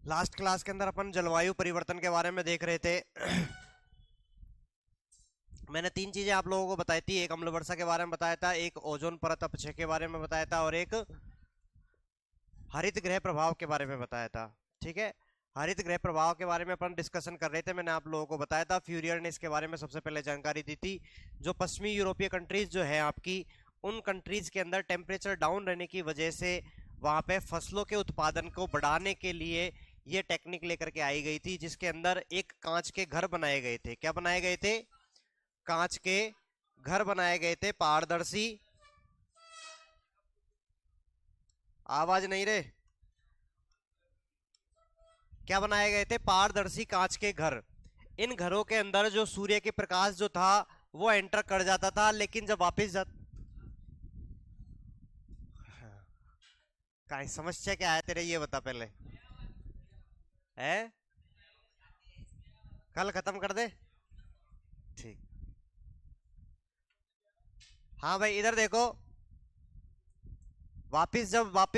Last class के अंदर अपन जलवायु परिवर्तन के बारे में देख रहे थे। मैंने तीन चीजें आप लोगों को बताई थी। एक अम्ल वर्षा के बारे में बताया था, एक ओजोन परत अपक्षय के बारे में बताया था, और एक हरित गृह प्रभाव के बारे में बताया था। ठीक है, हरित गृह प्रभाव के बारे में अपन डिस्कशन कर रहे थे। मैंने आप लोगों को बताया था, फ्यूरियर ने इसके बारे में सबसे पहले जानकारी दी थी। जो पश्चिमी यूरोपीय कंट्रीज जो है आपकी, उन कंट्रीज के अंदर टेम्परेचर डाउन रहने की वजह से वहां पे फसलों के उत्पादन को बढ़ाने के लिए ये टेक्निक लेकर के आई गई थी, जिसके अंदर एक कांच के घर बनाए गए थे। क्या बनाए गए थे? कांच के घर बनाए गए थे, पारदर्शी। आवाज नहीं रे। क्या बनाए गए थे? पारदर्शी कांच के घर। इन घरों के अंदर जो सूर्य के प्रकाश जो था वो एंटर कर जाता था, लेकिन जब वापस का समस्या क्या है तेरे, ये बता पहले। है, कल खत्म कर दे। ठीक। हाँ भाई, इधर देखो। वापस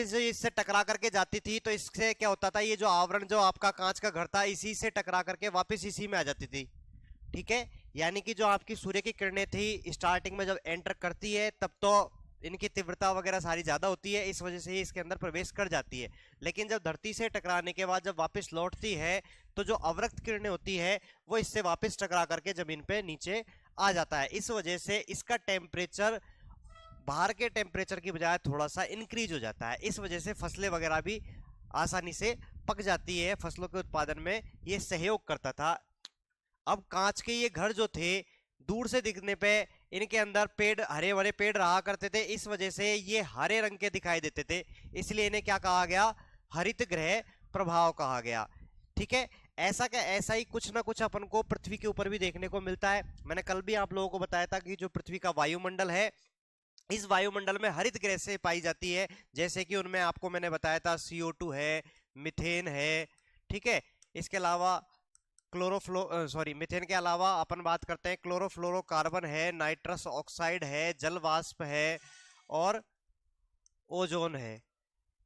जो इससे टकरा करके जाती थी, तो इससे क्या होता था, ये जो आवरण जो आपका कांच का घर था, इसी से टकरा करके वापस इसी में आ जाती थी। ठीक है, यानी कि जो आपकी सूर्य की किरणें थी, स्टार्टिंग में जब एंटर करती है तब तो इनकी तीव्रता वगैरह सारी ज्यादा होती है, इस वजह से ये इसके अंदर प्रवेश कर जाती है। लेकिन जब धरती से टकराने के बाद जब वापस लौटती है, तो जो अवरक्त किरणें होती है वो इससे वापस टकरा करके जमीन पे नीचे आ जाता है। इस वजह से इसका टेम्परेचर बाहर के टेम्परेचर की बजाय थोड़ा सा इंक्रीज हो जाता है। इस वजह से फसलें वगैरह भी आसानी से पक जाती है, फसलों के उत्पादन में ये सहयोग करता था। अब कांच के ये घर जो थे, दूर से दिखने पे इनके अंदर पेड़, हरे भरे पेड़ रहा करते थे, इस वजह से ये हरे रंग के दिखाई देते थे। इसलिए इन्हें क्या कहा गया? हरित गृह प्रभाव कहा गया। ठीक है, ऐसा क्या, ऐसा ही कुछ ना कुछ अपन को पृथ्वी के ऊपर भी देखने को मिलता है। मैंने कल भी आप लोगों को बताया था कि जो पृथ्वी का वायुमंडल है, इस वायुमंडल में हरित गैस से पाई जाती है। जैसे कि उनमें आपको मैंने बताया था, CO2 है, मिथेन है। ठीक है, इसके अलावा मिथेन के अलावा अपन बात करते हैं, क्लोरोफ्लोरोकार्बन है, नाइट्रस ऑक्साइड है, जल वाष्प है, और ओजोन है।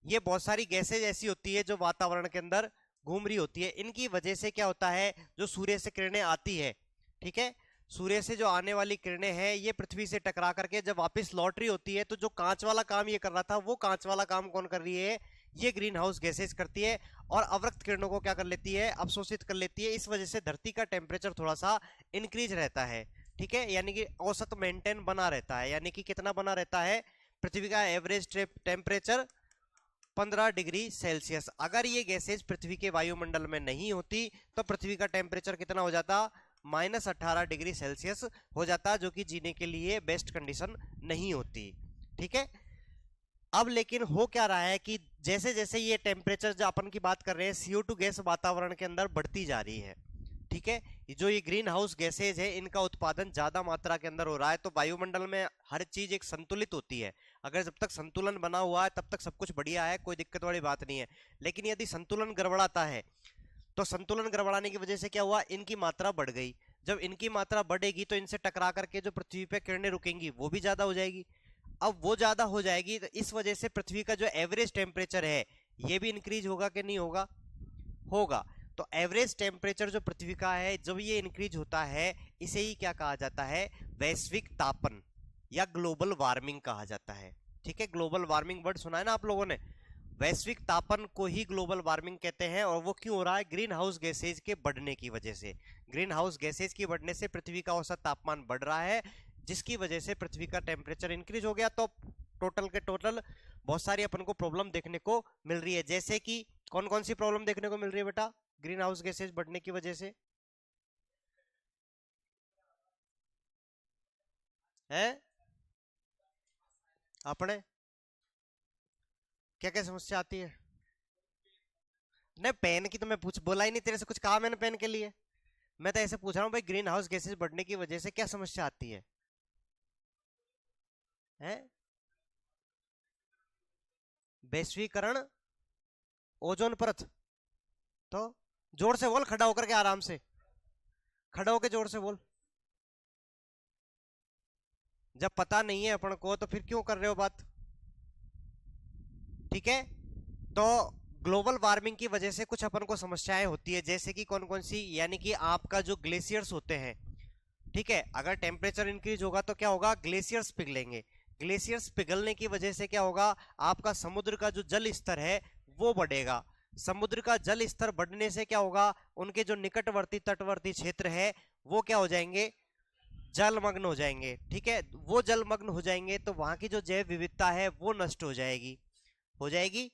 ये बहुत सारी गैसेज ऐसी होती है जो वातावरण के अंदर घूम रही होती है। इनकी वजह से क्या होता है, जो सूर्य से किरणें आती है, ठीक है, सूर्य से जो आने वाली किरणें हैं, ये पृथ्वी से टकरा करके जब वापस लौट रही होती है, तो जो कांच वाला काम ये कर रहा था, वो कांच वाला काम कौन कर रही है? ये ग्रीन हाउस गैसेज करती है, और अवरक्त किरणों को क्या कर लेती है? अवशोषित कर लेती है। इस वजह से धरती का टेम्परेचर थोड़ा सा इंक्रीज रहता है। ठीक है, यानी कि औसत मेंटेन बना रहता है। यानी कि कितना बना रहता है? पृथ्वी का एवरेज टेम्परेचर 15 डिग्री सेल्सियस। अगर ये गैसेज पृथ्वी के वायुमंडल में नहीं होती, तो पृथ्वी का टेम्परेचर कितना हो जाता? -18 डिग्री सेल्सियस हो जाता, जो कि जीने के लिए बेस्ट कंडीशन नहीं होती। ठीक है, अब लेकिन हो क्या रहा है कि जैसे जैसे ये टेम्परेचर जो अपन की बात कर रहे हैं, CO2 गैस वातावरण के अंदर बढ़ती जा रही है। ठीक है, जो ये ग्रीन हाउस गैसेज है, इनका उत्पादन ज्यादा मात्रा के अंदर हो रहा है, तो वायुमंडल में हर चीज एक संतुलित होती है। अगर जब तक संतुलन बना हुआ है तब तक सब कुछ बढ़िया है, कोई दिक्कत वाली बात नहीं है। लेकिन यदि संतुलन गड़बड़ाता है, तो संतुलन गड़बड़ाने की वजह से क्या हुआ? इनकी मात्रा बढ़ गई। जब इनकी मात्रा बढ़ेगी, तो इनसे टकरा करके जो पृथ्वी पे किरणें रुकेंगी वो भी ज्यादा हो जाएगी। अब वो ज्यादा हो जाएगी, तो इस वजह से पृथ्वी का जो एवरेज टेम्परेचर है, ये भी इंक्रीज होगा कि नहीं होगा? होगा। तो एवरेज टेम्परेचर जो पृथ्वी का है, जब ये इंक्रीज होता है, इसे ही क्या कहा जाता है? वैश्विक तापन या ग्लोबल वार्मिंग कहा जाता है। ठीक है, ग्लोबल वार्मिंग वर्ड सुना है ना आप लोगों ने? वैश्विक तापन को ही ग्लोबल वार्मिंग कहते हैं। और वो क्यों हो रहा है? ग्रीन हाउस गैसेज के बढ़ने की वजह से। ग्रीन हाउस गैसेज की बढ़ने से पृथ्वी का औसत तापमान बढ़ रहा है, जिसकी वजह से पृथ्वी का टेम्परेचर इंक्रीज हो गया। तो टोटल के टोटल बहुत सारी अपन को प्रॉब्लम देखने को मिल रही है। जैसे कि कौन कौन सी प्रॉब्लम देखने को मिल रही है बेटा, ग्रीन हाउस गैसेज बढ़ने की वजह से? है अपने क्या क्या समस्या आती है? नहीं, पेन की तो मैं पूछ बोला ही नहीं, तेरे से कुछ कहा मैंने पेन के लिए? मैं तो ऐसे पूछ रहा हूँ भाई, ग्रीन हाउस गैसेज बढ़ने की वजह से क्या समस्या आती है? हैं? वैश्वीकरण, ओजोन परत। तो जोर से बोल, खड़ा होकर के, आराम से खड़ा होकर जोर से बोल। जब पता नहीं है अपन को, तो फिर क्यों कर रहे हो बात? ठीक है, तो ग्लोबल वार्मिंग की वजह से कुछ अपन को समस्याएं होती है, जैसे कि कौन कौन सी, यानी कि आपका जो ग्लेशियर्स होते हैं, ठीक है, अगर टेम्परेचर इंक्रीज होगा तो क्या होगा, ग्लेशियर्स पिघलेंगे। ग्लेशियर्स पिघलने की वजह से क्या होगा, आपका समुद्र का जो जल स्तर है वो बढ़ेगा। समुद्र का जल स्तर बढ़ने से क्या होगा, उनके जो निकटवर्ती तटवर्ती क्षेत्र है वो क्या हो जाएंगे, जलमग्न हो जाएंगे। ठीक है, वो जलमग्न हो जाएंगे तो वहां की जो जैव विविधता है वो नष्ट हो जाएगी, हो जाएगी।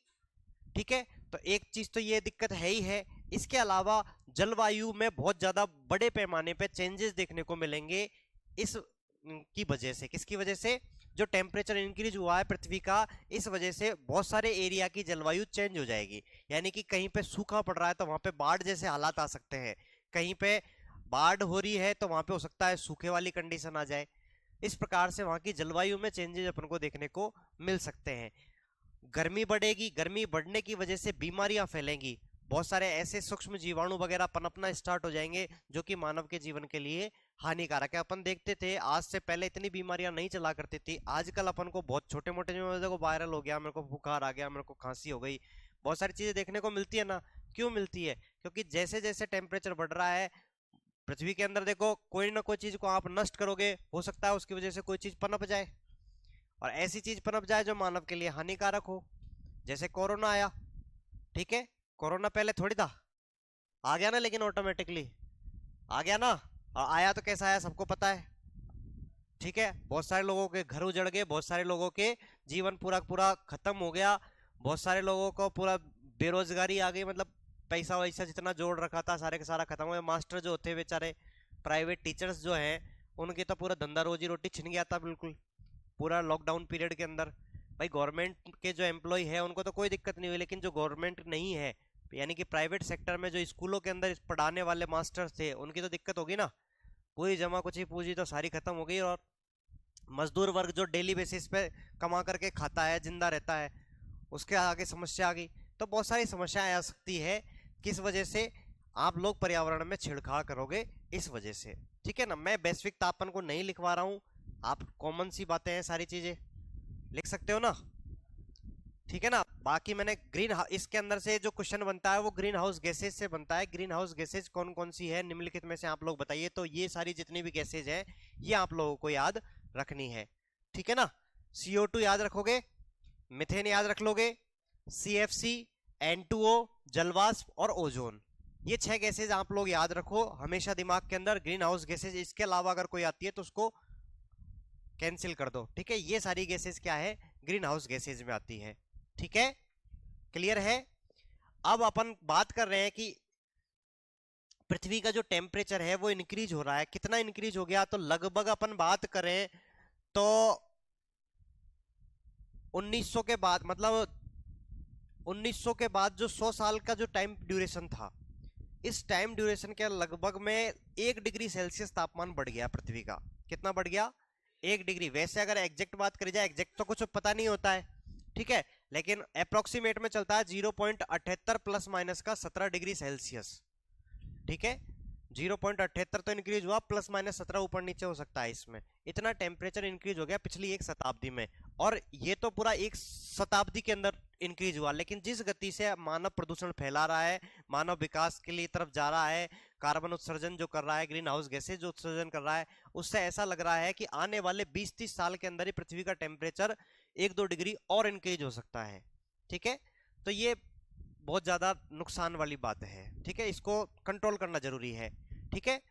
ठीक है, तो एक चीज तो ये दिक्कत है ही है। इसके अलावा जलवायु में बहुत ज्यादा बड़े पैमाने पे चेंजेस देखने को मिलेंगे इस की वजह से। किसकी वजह से, जो टेम्परेचर इंक्रीज हुआ है पृथ्वी का, इस वजह से बहुत सारे एरिया की जलवायु चेंज हो जाएगी। यानी कि कहीं पे सूखा पड़ रहा है तो वहां पे बाढ़ जैसे हालात आ सकते हैं, कहीं पे बाढ़ हो रही है तो वहां पे हो सकता है सूखे वाली कंडीशन आ जाए। इस प्रकार से वहां की जलवायु में चेंजेस अपन को देखने को मिल सकते हैं। गर्मी बढ़ेगी, गर्मी बढ़ने की वजह से बीमारियां फैलेंगी, बहुत सारे ऐसे सूक्ष्म जीवाणु वगैरह पनपना स्टार्ट हो जाएंगे जो कि मानव के जीवन के लिए हानिकारक है। अपन देखते थे आज से पहले इतनी बीमारियां नहीं चला करती थी, आजकल अपन को बहुत छोटे मोटे जो वायरल हो गया, मेरे को बुखार आ गया, मेरे को खांसी हो गई, बहुत सारी चीजें देखने को मिलती है ना। क्यों मिलती है, क्योंकि जैसे जैसे टेम्परेचर बढ़ रहा है पृथ्वी के अंदर, देखो कोई ना कोई चीज को आप नष्ट करोगे, हो सकता है उसकी वजह से कोई चीज पनप जाए, और ऐसी चीज पनप जाए जो मानव के लिए हानिकारक हो। जैसे कोरोना आया, ठीक है, कोरोना पहले थोड़ी था, आ गया ना, लेकिन ऑटोमेटिकली आ गया ना। और आया तो कैसा आया सबको पता है। ठीक है, बहुत सारे लोगों के घर उजड़ गए, बहुत सारे लोगों के जीवन पूरा पूरा खत्म हो गया, बहुत सारे लोगों को पूरा बेरोजगारी आ गई, मतलब पैसा वैसा जितना जोड़ रखा था सारे का सारा खत्म हो गया। मास्टर जो होते बेचारे, प्राइवेट टीचर्स जो हैं, उनके तो पूरा धंधा रोजी रोटी छिन गया था बिल्कुल, पूरा लॉकडाउन पीरियड के अंदर। भाई गवर्नमेंट के जो एम्प्लॉय है उनको तो कोई दिक्कत नहीं हुई, लेकिन जो गवर्नमेंट नहीं है, यानी कि प्राइवेट सेक्टर में जो स्कूलों के अंदर पढ़ाने वाले मास्टर्स थे, उनकी तो दिक्कत होगी ना। पूरी जमा कुछ ही पूंजी तो सारी खत्म हो गई, और मजदूर वर्ग जो डेली बेसिस पे कमा करके खाता है, जिंदा रहता है, उसके आगे समस्या आ गई। तो बहुत सारी समस्याएं आ सकती है, किस वजह से, आप लोग पर्यावरण में छेड़छाड़ करोगे इस वजह से। ठीक है ना, मैं वैश्विक तापमान को नहीं लिखवा रहा हूँ, आप कॉमन सी बातें हैं, सारी चीजें लिख सकते हो ना। ठीक है ना, बाकी मैंने ग्रीन, इसके अंदर से जो क्वेश्चन बनता है वो ग्रीन हाउस गैसेज से बनता है। ग्रीन हाउस गैसेज कौन कौन सी है, निम्नलिखित में से आप लोग बताइए। तो ये सारी जितनी भी गैसेज है ये आप लोगों को याद रखनी है। ठीक है ना, CO2 याद रखोगे, मिथेन याद रख लोगे, CFC, N2O, जलवाष्प और ओजोन, ये 6 गैसेज आप लोग याद रखो हमेशा दिमाग के अंदर। ग्रीन हाउस गैसेज, इसके अलावा अगर कोई आती है तो उसको कैंसिल कर दो। ठीक है, ये सारी गैसेज क्या है, ग्रीन हाउस गैसेज में आती है। ठीक है, क्लियर है। अब अपन बात कर रहे हैं कि पृथ्वी का जो टेम्परेचर है वो इंक्रीज हो रहा है, कितना इंक्रीज हो गया, तो लगभग अपन बात करें तो 1900 के बाद, मतलब 1900 के बाद जो 100 साल का जो टाइम ड्यूरेशन था, इस टाइम ड्यूरेशन के लगभग में 1 डिग्री सेल्सियस तापमान बढ़ गया पृथ्वी का। कितना बढ़ गया, 1 डिग्री। वैसे अगर एग्जैक्ट बात करी जाए, एग्जैक्ट तो कुछ पता नहीं होता है, ठीक है, लेकिन अप्रोक्सीमेट में चलता है 0.78 प्लस माइनस का 17 डिग्री सेल्सियस। ठीक है, 0.78 तो इंक्रीज हुआ, प्लस माइनस 17 ऊपर नीचे हो सकता है इसमें। इतना टेम्परेचर इंक्रीज हो गया पिछली 1 शताब्दी में, और ये तो पूरा 1 शताब्दी के अंदर इंक्रीज हुआ। लेकिन जिस गति से मानव प्रदूषण फैला रहा है, मानव विकास के लिए तरफ जा रहा है, कार्बन उत्सर्जन जो कर रहा है, ग्रीन हाउस गैसेज जो उत्सर्जन कर रहा है, उससे ऐसा लग रहा है कि आने वाले 20-30 साल के अंदर ही पृथ्वी का टेम्परेचर 1-2 डिग्री और इंक्रीज हो सकता है। ठीक है, तो ये बहुत ज्यादा नुकसान वाली बात है। ठीक है, इसको कंट्रोल करना जरूरी है। ठीक है,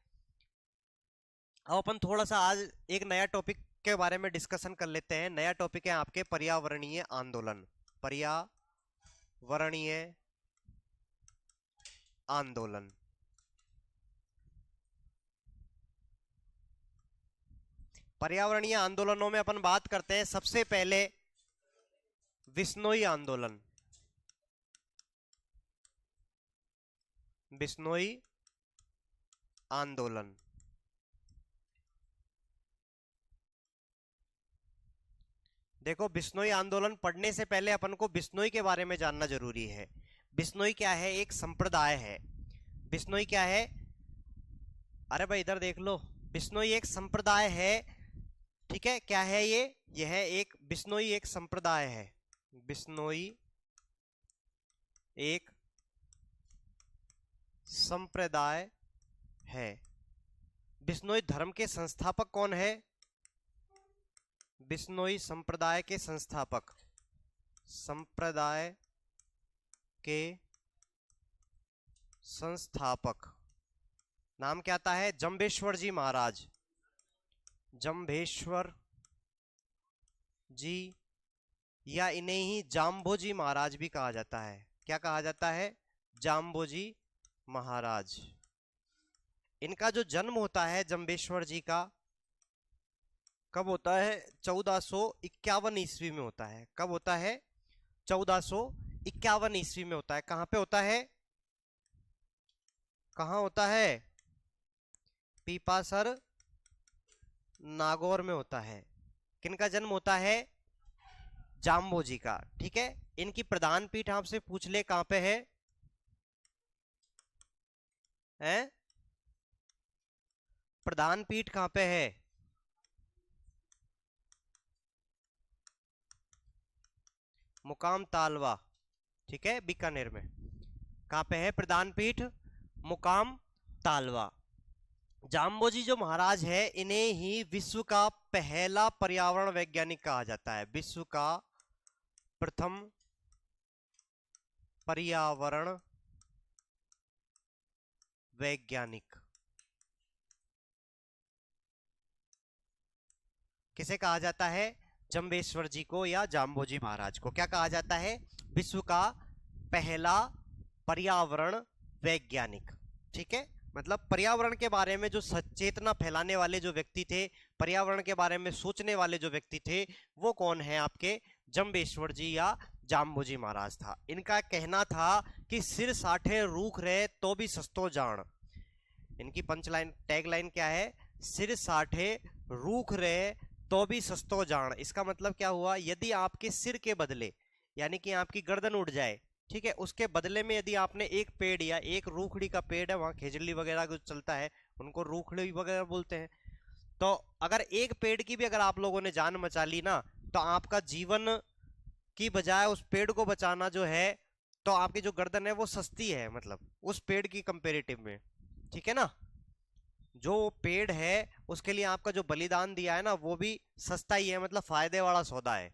अब अपन थोड़ा सा आज एक नया टॉपिक के बारे में डिस्कशन कर लेते हैं। नया टॉपिक है आपके पर्यावरणीय आंदोलन। पर्यावरणीय आंदोलन। पर्यावरणीय आंदोलनों में अपन बात करते हैं सबसे पहले बिश्नोई आंदोलन। बिश्नोई आंदोलन, देखो बिश्नोई आंदोलन पढ़ने से पहले अपन को बिश्नोई के बारे में जानना जरूरी है। बिश्नोई क्या है, एक संप्रदाय है। बिश्नोई क्या है, अरे भाई इधर देख लो, बिश्नोई एक संप्रदाय है। ठीक है, क्या है ये, यह एक बिश्नोई एक संप्रदाय है। बिश्नोई एक संप्रदाय है। बिश्नोई धर्म के संस्थापक कौन है? बिश्नोई संप्रदाय के संस्थापक, संप्रदाय के संस्थापक नाम क्या आता है? जंबेश्वर जी महाराज। जंबेश्वर जी, या इन्हें ही जाम्बोजी महाराज भी कहा जाता है। क्या कहा जाता है? जाम्बोजी महाराज। इनका जो जन्म होता है जंबेश्वर जी का, कब होता है? 1451 ईस्वी में होता है। कब होता है? 1451 ईस्वी में होता है। कहां पे होता है? कहां होता है? पीपासर नागौर में होता है। किनका जन्म होता है? जाम्बोजी का। ठीक है, इनकी प्रधान पीठ आपसे पूछ ले कहां पे है? हैं? प्रधान पीठ कहां पे है? मुकाम तालवा। ठीक है, बीकानेर में। कहां पे है प्रधान पीठ? मुकाम तालवा। जाम्बोजी जो महाराज है, इन्हें ही विश्व का पहला पर्यावरण वैज्ञानिक कहा जाता है। विश्व का प्रथम पर्यावरण वैज्ञानिक किसे कहा जाता है? जंबेश्वर जी को या जाम्बोजी महाराज को। क्या कहा जाता है? विश्व का पहला पर्यावरण वैज्ञानिक। ठीक है, मतलब पर्यावरण के बारे में जो सचेतना फैलाने वाले जो व्यक्ति थे, पर्यावरण के बारे में सोचने वाले जो व्यक्ति थे, वो कौन है आपके? जंबेश्वर जी या जाम्बोजी महाराज था। इनका कहना था कि सिर साठे रूख रहे तो भी सस्तो जान। इनकी पंचलाइन, टैगलाइन क्या है? सिर साठे रूख रहे तो भी सस्तो जान। इसका मतलब क्या हुआ? यदि आपके सिर के बदले, यानी कि आपकी गर्दन उड़ जाए, ठीक है, उसके बदले में यदि आपने एक पेड़ या एक रूखड़ी का पेड़ है, वहां खेजड़ी वगैरह कुछ चलता है, उनको रूखड़ी वगैरह बोलते हैं, तो अगर एक पेड़ की भी अगर आप लोगों ने जान बचा ली ना, तो आपका जीवन की बजाय उस पेड़ को बचाना जो है, तो आपकी जो गर्दन है वो सस्ती है, मतलब उस पेड़ की कंपेरेटिव में। ठीक है ना? जो पेड़ है उसके लिए आपका जो बलिदान दिया है ना, वो भी सस्ता ही है, मतलब फायदे वाला सौदा है।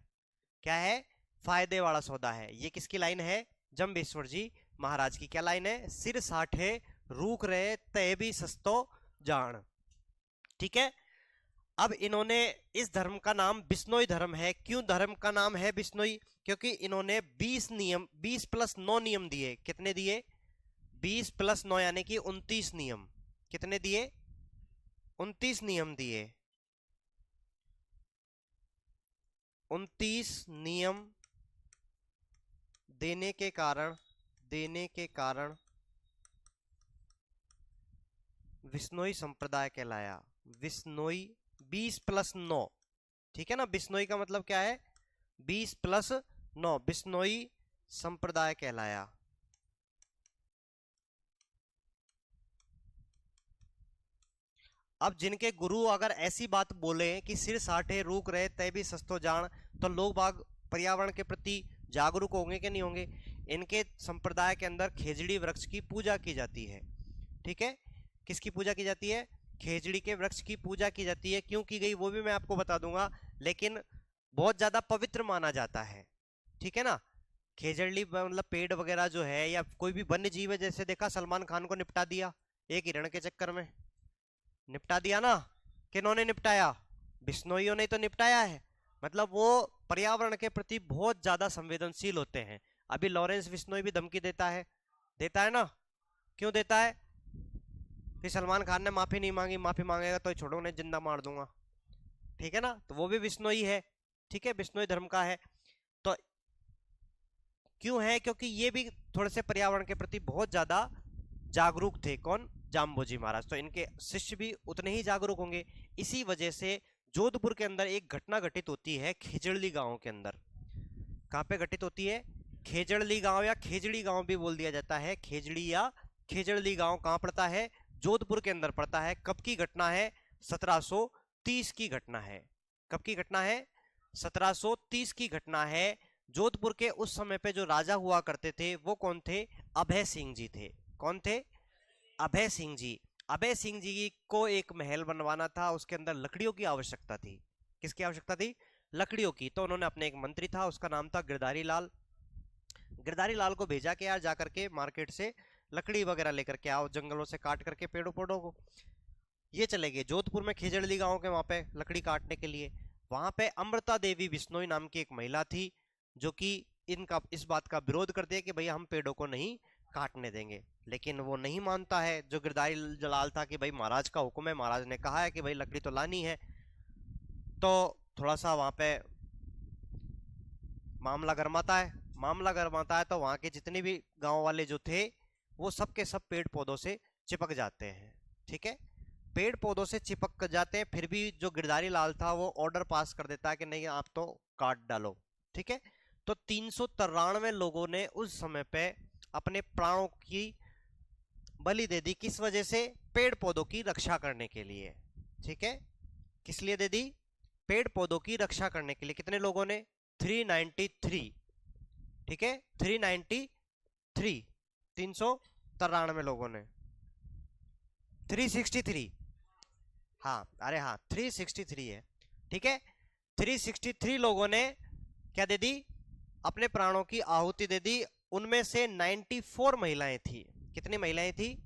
क्या है? फायदे वाला सौदा है। ये किसकी लाइन है? जंबेश्वर जी महाराज की। क्या लाइन है? सिर साठे रूख रहे तय भी सस्तो जान। ठीक है, अब इन्होंने, इस धर्म का नाम बिश्नोई धर्म है। क्यों धर्म का नाम है बिश्नोई? क्योंकि इन्होंने 20 नियम, 20 + 9 नियम दिए। कितने दिए? 20 + 9 यानी कि 29 नियम। कितने दिए? 29 नियम दिए। 29 नियम देने के कारण बिश्नोई संप्रदाय कहलाया। बिश्नोई 20 + 9। ठीक है ना? बिश्नोई का मतलब क्या है? 20 + 9, बिश्नोई संप्रदाय कहलाया। अब जिनके गुरु अगर ऐसी बात बोले कि सिर साठे रूख रहे तय भी सस्तो जान, तो लोग बाग पर्यावरण के प्रति जागरूक होंगे कि नहीं होंगे? इनके संप्रदाय के अंदर खेजड़ी वृक्ष की पूजा की जाती है। ठीक है, किसकी पूजा की जाती है? खेजड़ी के वृक्ष की पूजा की जाती है। क्यों की गई वो भी मैं आपको बता दूंगा, लेकिन बहुत ज्यादा पवित्र माना जाता है। ठीक है ना? खेजड़ी मतलब पेड़ वगैरह जो है, या कोई भी वन्य जीव है, जैसे देखा सलमान खान को निपटा दिया एक हिरण के चक्कर में, निपटा दिया ना? किन्होंने निपटाया? बिश्नोइयों ने तो निपटाया है। मतलब वो पर्यावरण के प्रति बहुत ज्यादा संवेदनशील होते हैं। अभी लॉरेंस बिश्नोई भी धमकी देता है ना? क्यों देता है? कि सलमान खान ने माफी नहीं मांगी, माफी मांगेगा तो छोड़ो, ने जिंदा मार दूंगा। ठीक है ना? तो वो भी बिश्नोई है। ठीक है, बिश्नोई धर्म का है। तो क्यों है? क्योंकि ये भी थोड़े से पर्यावरण के प्रति बहुत ज्यादा जागरूक थे। कौन? जाम्बोजी महाराज। तो इनके शिष्य भी उतने ही जागरूक होंगे। इसी वजह से जोधपुर के अंदर एक घटना घटित होती है, खेजड़ली गांव के अंदर। कहां पे घटित होती है? खेजड़ली गांव, या खेजड़ी गांव भी बोल दिया जाता है। खेजड़ी या खेजड़ली गांव कहां पड़ता है? जोधपुर के अंदर पड़ता है। कब की घटना है? 1730 की घटना है। कब की घटना है? 1730 की घटना है, जोधपुर के उस समय पे जो राजा हुआ करते थे वो कौन थे? अभय सिंह जी थे। कौन थे? अभय सिंह जी। अभय सिंह जी को एक महल बनवाना था, उसके अंदर लकड़ियों की आवश्यकता थी। किसकी आवश्यकता थी? लकड़ियों की। तो उन्होंने अपने एक मंत्री था, उसका नाम था गिरधारी लाल। गिरधारी लाल को भेजा कि यार जाकर के मार्केट से लकड़ी वगैरह लेकर के आओ, जंगलों से काट करके पेड़ों पौधों को। ये चले गए जोधपुर में खेजड़ली गांव के वहां पे लकड़ी काटने के लिए। वहां पे अमृता देवी बिश्नोई नाम की एक महिला थी, जो कि इनका इस बात का विरोध करती है कि भैया हम पेड़ों को नहीं काटने देंगे। लेकिन वो नहीं मानता है जो गिरधारी लाल था कि भाई महाराज का हुक्म है, महाराज ने कहा है कि भाई लकड़ी तो लानी है। तो थोड़ा सा वहां पे मामला गरमाता है। मामला गरमाता है तो वहां के जितने भी गांव वाले जो थे वो सब के सब पेड़ पौधों से चिपक जाते हैं। ठीक है, पेड़ पौधों से चिपक जाते हैं, फिर भी जो गिरधारी लाल था वो ऑर्डर पास कर देता है कि नहीं आप तो काट डालो। ठीक है, तो 393 लोगों ने उस समय पे अपने प्राणों की बलि दे दी। किस वजह से? पेड़ पौधों की रक्षा करने के लिए। ठीक है, किस लिए दे दी? पेड़ पौधों की रक्षा करने के लिए। कितने लोगों ने? 393। ठीक है, 393, 393 लोगों ने। 363, हाँ अरे हाँ 363 है। ठीक है, 363 लोगों ने क्या दे दी? अपने प्राणों की आहुति दे दी। उनमें से 94 महिलाएं थी। कितनी महिलाएं थी?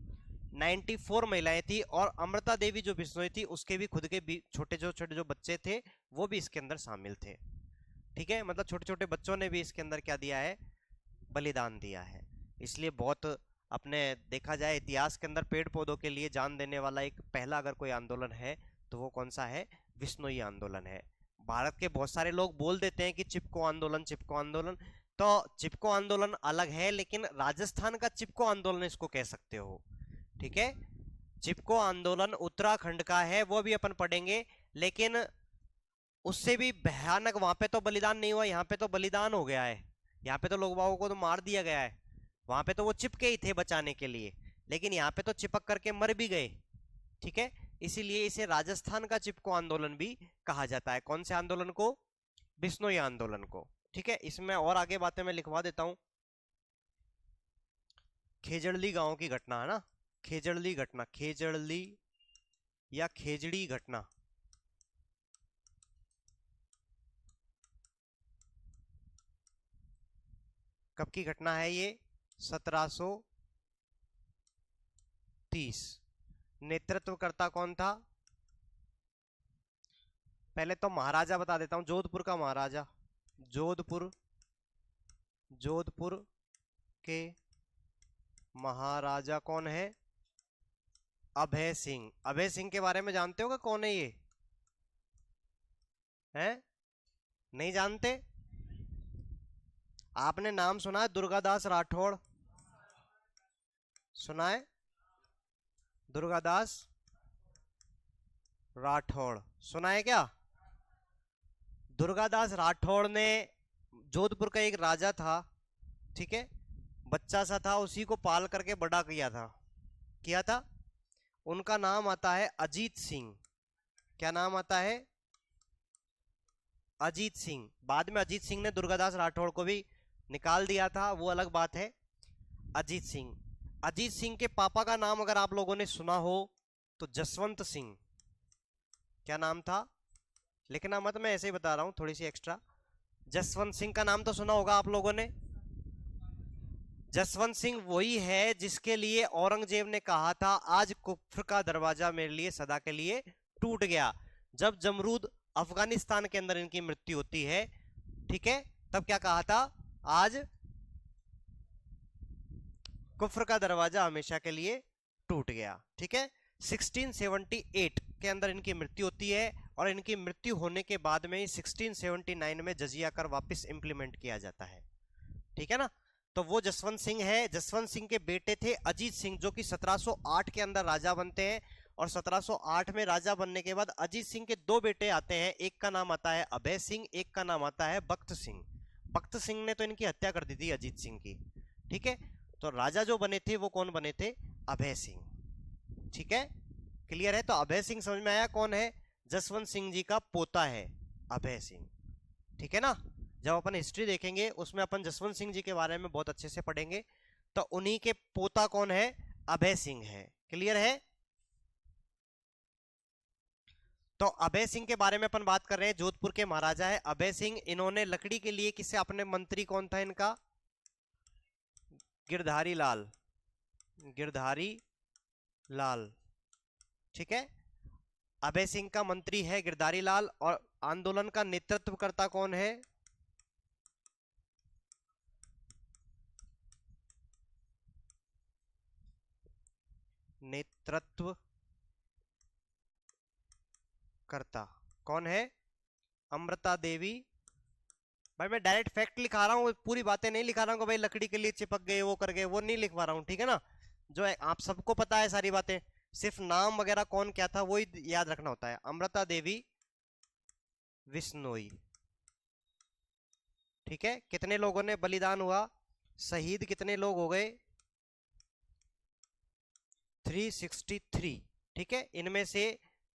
94 महिलाएं थी। और अमृता देवी जो बिश्नोई थी उसके भी खुद के छोटे जो बच्चे थे वो भी इसके अंदर शामिल थे। ठीक है, मतलब छोटे छोटे बच्चों ने भी इसके अंदर क्या दिया है? बलिदान दिया है। इसलिए बहुत अपने देखा जाए इतिहास के अंदर पेड़ पौधों के लिए जान देने वाला एक पहला अगर कोई आंदोलन है तो वो कौन सा है? बिश्नोई आंदोलन है। भारत के बहुत सारे लोग बोल देते हैं कि चिपको आंदोलन, चिपको आंदोलन। तो चिपको आंदोलन अलग है, लेकिन राजस्थान का चिपको आंदोलन इसको कह सकते हो। ठीक है, चिपको आंदोलन उत्तराखंड का है, वो भी अपन पढ़ेंगे। लेकिन उससे भी भयानक, वहां पे तो बलिदान नहीं हुआ, यहाँ पे तो बलिदान हो गया है। यहाँ पे तो लोग बागों को तो मार दिया गया है। वहां पे तो वो चिपके ही थे बचाने के लिए, लेकिन यहाँ पे तो चिपक करके मर भी गए। ठीक है, इसीलिए इसे राजस्थान का चिपको आंदोलन भी कहा जाता है। कौन से आंदोलन को? बिश्नोई आंदोलन को। ठीक है, इसमें और आगे बातें मैं लिखवा देता हूं। खेजड़ली गांव की घटना है ना, खेजड़ली घटना, खेजड़ली या खेजड़ी घटना। कब की घटना है ये? 1730। नेतृत्वकर्ता कौन था? पहले तो महाराजा बता देता हूं, जोधपुर का महाराजा। जोधपुर, जोधपुर के महाराजा कौन है? अभय सिंह। अभय सिंह के बारे में जानते हो कि कौन है ये? हैं? नहीं जानते? आपने नाम सुना है दुर्गादास राठौड़? सुना है? दुर्गादास राठौड़ सुना है क्या? दुर्गादास राठौड़ ने, जोधपुर का एक राजा था, ठीक है, बच्चा सा था, उसी को पाल करके बड़ा किया था। उनका नाम आता है अजीत सिंह। क्या नाम आता है? अजीत सिंह। बाद में अजीत सिंह ने दुर्गादास राठौड़ को भी निकाल दिया था, वो अलग बात है। अजीत सिंह, अजीत सिंह के पापा का नाम अगर आप लोगों ने सुना हो तो जसवंत सिंह। क्या नाम था? लिखना मत, मैं ऐसे ही बता रहा हूं, थोड़ी सी एक्स्ट्रा। जसवंत सिंह का नाम तो सुना होगा आप लोगों ने। जसवंत सिंह वही है जिसके लिए औरंगजेब ने कहा था आज कुफ्र का दरवाजा मेरे लिए सदा के लिए टूट गया। जब जमरूद अफगानिस्तान के अंदर इनकी मृत्यु होती है, ठीक है, तब क्या कहा था? आज कुफ्र का दरवाजा हमेशा के लिए टूट गया। ठीक है, 1678 के अंदर इनकी मृत्यु होती है, और इनकी मृत्यु होने के बाद में 1679 में जजिया कर वापस इंप्लीमेंट किया जाता है। ठीक है ना, तो वो जसवंत सिंह है। जसवंत सिंह के बेटे थे अजीत सिंह, जो कि 1708 के अंदर राजा बनते हैं। और 1708 में राजा बनने के बाद अजीत सिंह के दो बेटे आते हैं, एक का नाम आता है अभय सिंह, एक का नाम आता है बख्त सिंह। बख्त सिंह ने तो इनकी हत्या कर दी थी अजीत सिंह की। ठीक है, तो राजा जो बने थे वो कौन बने थे? अभय सिंह। ठीक है, क्लियर है? तो अभय सिंह समझ में आया कौन है? जसवंत सिंह जी का पोता है अभय सिंह। ठीक है ना, जब अपन हिस्ट्री देखेंगे उसमें अपन जसवंत सिंह जी के बारे में बहुत अच्छे से पढ़ेंगे। तो उन्हीं के पोता कौन है? अभय सिंह है। क्लियर है? तो अभय सिंह के बारे में अपन बात कर रहे हैं, जोधपुर के महाराजा है अभय सिंह। इन्होंने लकड़ी के लिए किसे, अपने मंत्री कौन था इनका? गिरधारी लाल, गिरधारी लाल। ठीक है, अभय सिंह का मंत्री है गिरधारी लाल। और आंदोलन का नेतृत्व करता कौन है? नेतृत्व करता कौन है? अमृता देवी। भाई मैं डायरेक्ट फैक्ट लिखा रहा हूँ, पूरी बातें नहीं लिखा रहा हूँ भाई लकड़ी के लिए चिपक गए वो कर गए, वो नहीं लिखवा रहा हूँ, ठीक है ना। जो है आप सबको पता है सारी बातें, सिर्फ नाम वगैरह कौन क्या था वो ही याद रखना होता है। अमृता देवी बिश्नोई। ठीक है, कितने लोगों ने बलिदान हुआ, शहीद कितने लोग हो गए? 363। ठीक है, इनमें से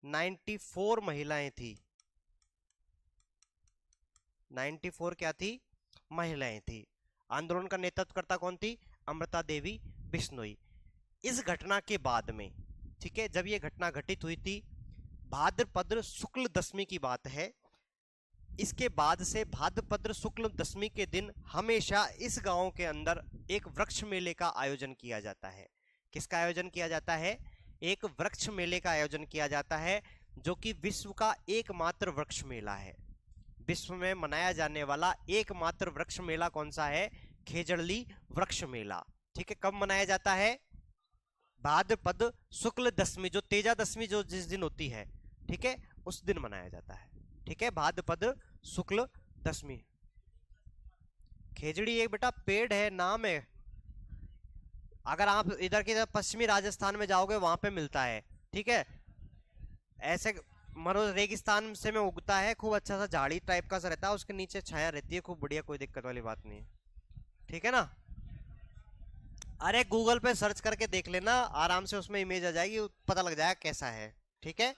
94 महिलाएं थी। 94 क्या थी? महिलाएं थी। आंदोलन का नेतृत्व करता कौन थी? अमृता देवी बिश्नोई। इस घटना के बाद में, ठीक है, जब ये घटना घटित हुई थी, भाद्रपद शुक्ल दशमी की बात है। इसके बाद से भाद्रपद शुक्ल दशमी के दिन हमेशा इस गांव के अंदर एक वृक्ष मेले का आयोजन किया जाता है। किसका आयोजन किया जाता है? एक वृक्ष मेले का आयोजन किया जाता है, जो कि विश्व का एकमात्र वृक्ष मेला है। विश्व में मनाया जाने वाला एकमात्र वृक्ष मेला कौन सा है? खेजड़ली वृक्ष मेला। ठीक है, कब मनाया जाता है? भाद्रपद शुक्ल दशमी, जो तेजा दशमी जो जिस दिन होती है, ठीक है, उस दिन मनाया जाता है। ठीक है, भाद्रपद शुक्ल दशमी। खेजड़ी एक बेटा पेड़ है, नाम है। अगर आप इधर की तरफ पश्चिमी राजस्थान में जाओगे वहां पे मिलता है। ठीक है, ऐसे मरो रेगिस्तान से में उगता है, खूब अच्छा सा झाड़ी टाइप का सा रहता है, उसके नीचे छाया रहती है, खूब बढ़िया, कोई दिक्कत वाली बात नहीं है। ठीक है ना। अरे गूगल पे सर्च करके देख लेना आराम से, उसमें इमेज आ जाएगी, पता लग जाएगा कैसा है। ठीक है,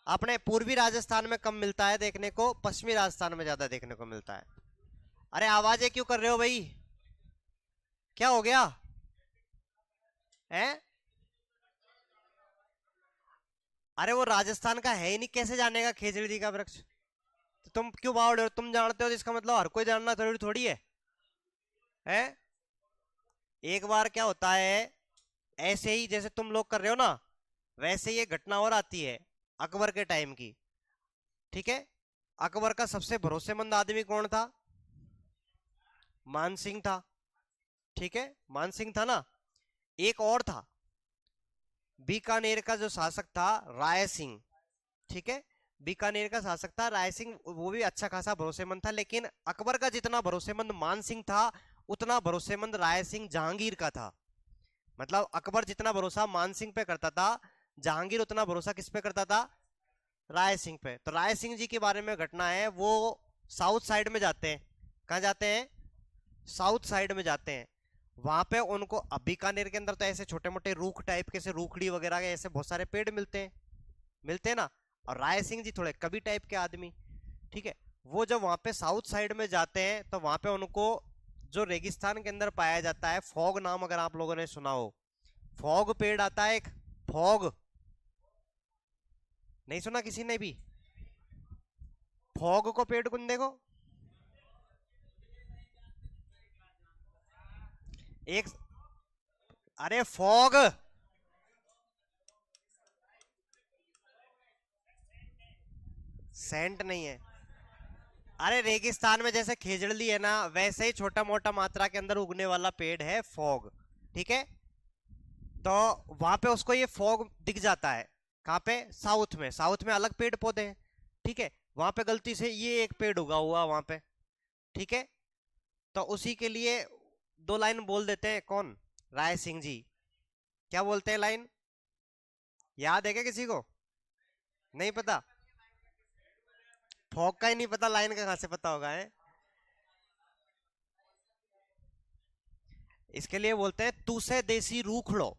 अपने पूर्वी राजस्थान में कम मिलता है देखने को, पश्चिमी राजस्थान में ज्यादा देखने को मिलता है। अरे आवाजें क्यों कर रहे हो भाई, क्या हो गया है? अरे वो राजस्थान का है ही नहीं, कैसे जानेगा खेजड़ी का वृक्ष? तो तुम क्यों बावड़ रहे हो? तुम जानते हो तो इसका मतलब हर कोई जानना जरूरी थोड़ी है? एक बार क्या होता है, ऐसे ही जैसे तुम लोग कर रहे हो ना, वैसे ये घटना और आती है अकबर के टाइम की। ठीक है, अकबर का सबसे भरोसेमंद आदमी कौन था? मान सिंह था। ठीक है, मान सिंह था ना। एक और था, बीकानेर का जो शासक था राय सिंह। ठीक है, बीकानेर का शासक था राय सिंह, वो भी अच्छा खासा भरोसेमंद था, लेकिन अकबर का जितना भरोसेमंद मान सिंह था, उतना भरोसेमंद राय सिंह जहांगीर का था। मतलब अकबर जितना भरोसा मान सिंह पे करता था, जहांगीर उतना भरोसा किस पे करता था? राय सिंह पे। तो राय सिंह जी के बारे में घटना है, वो साउथ साइड में जाते हैं। कहाँ जाते हैं? साउथ साइड में जाते हैं। वहां पे उनको, अब बीकानेर के अंदर तो ऐसे छोटे मोटे रूख टाइप के, रूखड़ी वगैरह के ऐसे बहुत सारे पेड़ मिलते हैं ना। और राय सिंह जी थोड़े कवि टाइप के आदमी। ठीक है, वो जब वहां पे साउथ साइड में जाते हैं, तो वहां पे उनको जो रेगिस्तान के अंदर पाया जाता है, फॉग नाम अगर आप लोगों ने सुना हो, फॉग पेड़ आता है एक, फॉग। नहीं सुना किसी ने भी? फॉग को पेड़ कौन देखो, एक, अरे फॉग, सेंट नहीं है। अरे रेगिस्तान में जैसे खेजड़ली है ना, वैसे ही छोटा मोटा मात्रा के अंदर उगने वाला पेड़ है फॉग। ठीक है, तो वहां पे उसको ये फॉग दिख जाता है। कहाँ पे? साउथ में। साउथ में अलग पेड़ पौधे हैं। ठीक है, वहां पे गलती से ये एक पेड़ उगा हुआ वहां पे। ठीक है, तो उसी के लिए दो लाइन बोल देते हैं, कौन? राय सिंह जी। क्या बोलते हैं लाइन? याद है क्या किसी को? नहीं पता? फॉग का ही नहीं पता, लाइन का कहां से पता होगा है? इसके लिए बोलते हैं तू से देसी रूखड़ो।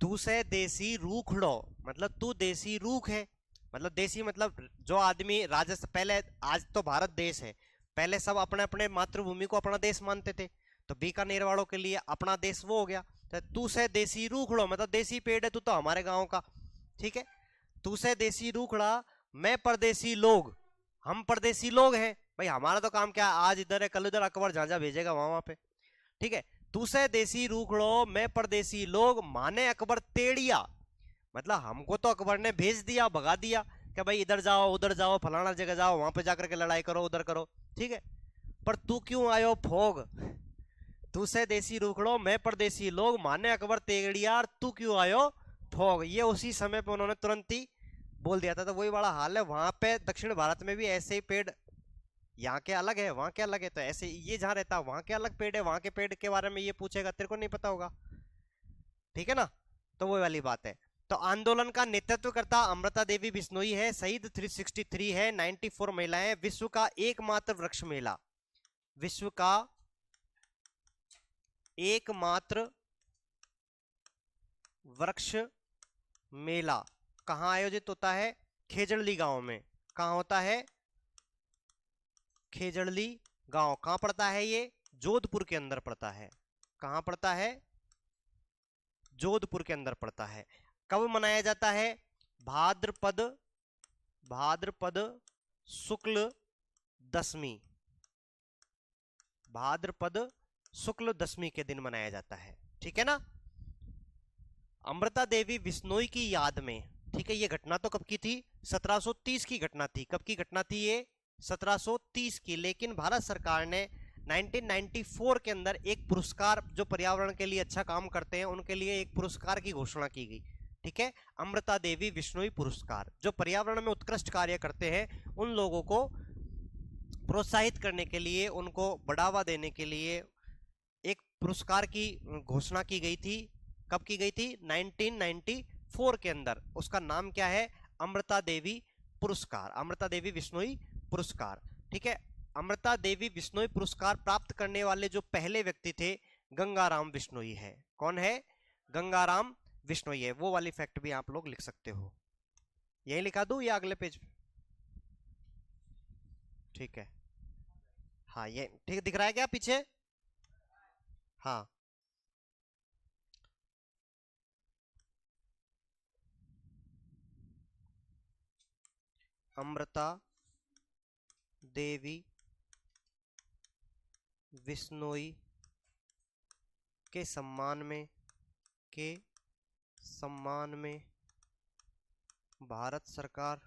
तू से देसी रूखड़ो मतलब तू देसी रूख है। मतलब देसी मतलब जो आदमी राजस्थान, पहले, आज तो भारत देश है, पहले सब अपने अपने मातृभूमि को अपना देश मानते थे, तो बीकानेर वालों के लिए अपना देश वो हो गया। तो तू से देसी रूखड़ो, मतलब देसी पेड़ है तू तो हमारे गांव का, ठीक है। तू से देसी रूखड़ा, मैं परदेसी लोग, हम परदेसी लोग हैं भाई, हमारा तो काम क्या है, आज इधर है कल उधर, अकबर जहां जहां भेजेगा वहां वहां पे, ठीक है। तू से देसी रूखड़ो मैं परदेसी लोग, माने अकबर तेड़िया, मतलब हमको तो अकबर ने भेज दिया, भगा दिया कि भाई इधर जाओ उधर जाओ फलाना जगह जाओ, वहां पे जाकर के लड़ाई करो उधर करो, ठीक है। पर तू क्यों आयो भोग, तू से देसी रूखड़ो मैं परदेसी लोग, माने अकबर तेगड़िया, तू क्यों आयो भोग। ये उसी समय पे उन्होंने तुरंत ही बोल दिया था। तो वही बड़ा हाल है वहां पे, दक्षिण भारत में भी ऐसे ही पेड़, यहाँ के अलग है वहां के अलग है, तो ऐसे ये जहां रहता है वहां के अलग पेड़ है, वहां के पेड़ के बारे में ये पूछेगा तेरे को नहीं पता होगा, ठीक है ना। तो वो वाली बात है। तो आंदोलन का नेतृत्व करता अमृता देवी बिश्नोई है, शहीद 363 है, 94 महिलाएं, विश्व का एकमात्र वृक्ष मेला, विश्व का एकमात्र वृक्ष मेला कहां आयोजित होता है, खेजड़ली गांव में। कहां होता है, खेजड़ली गांव। कहां पड़ता है ये, जोधपुर के अंदर पड़ता है। कहां पड़ता है, जोधपुर के अंदर पड़ता है। कब मनाया जाता है, भाद्रपद, भाद्रपद शुक्ल दशमी, भाद्रपद शुक्ल दशमी के दिन मनाया जाता है, ठीक है ना। अमृता देवी बिश्नोई की याद में, ठीक है। ये घटना तो कब की थी, 1730 की घटना थी। कब की घटना थी ये, 1730 की। लेकिन भारत सरकार ने 1994 के अंदर एक पुरस्कार, जो पर्यावरण के लिए अच्छा काम करते हैं उनके लिए एक पुरस्कार की घोषणा की गई, ठीक है। अमृता देवी बिश्नोई पुरस्कार, जो पर्यावरण में उत्कृष्ट कार्य करते हैं उन लोगों को प्रोत्साहित करने के लिए, उनको बढ़ावा देने के लिए एक पुरस्कार की घोषणा की गई थी। कब की गई थी, 1994 के अंदर। उसका नाम क्या है, अमृता देवी पुरस्कार, अमृता देवी बिश्नोई पुरस्कार, ठीक है। अमृता देवी बिश्नोई पुरस्कार प्राप्त करने वाले जो पहले व्यक्ति थे, गंगाराम बिश्नोई है। कौन है, गंगाराम बिश्नोई है। वो वाली फैक्ट भी आप लोग लिख सकते हो। यही लिखा दूं या अगले पेज, ठीक है। हाँ ये ठीक दिख रहा है क्या पीछे, हाँ। अमृता देवी बिश्नोई के सम्मान में, के सम्मान में भारत सरकार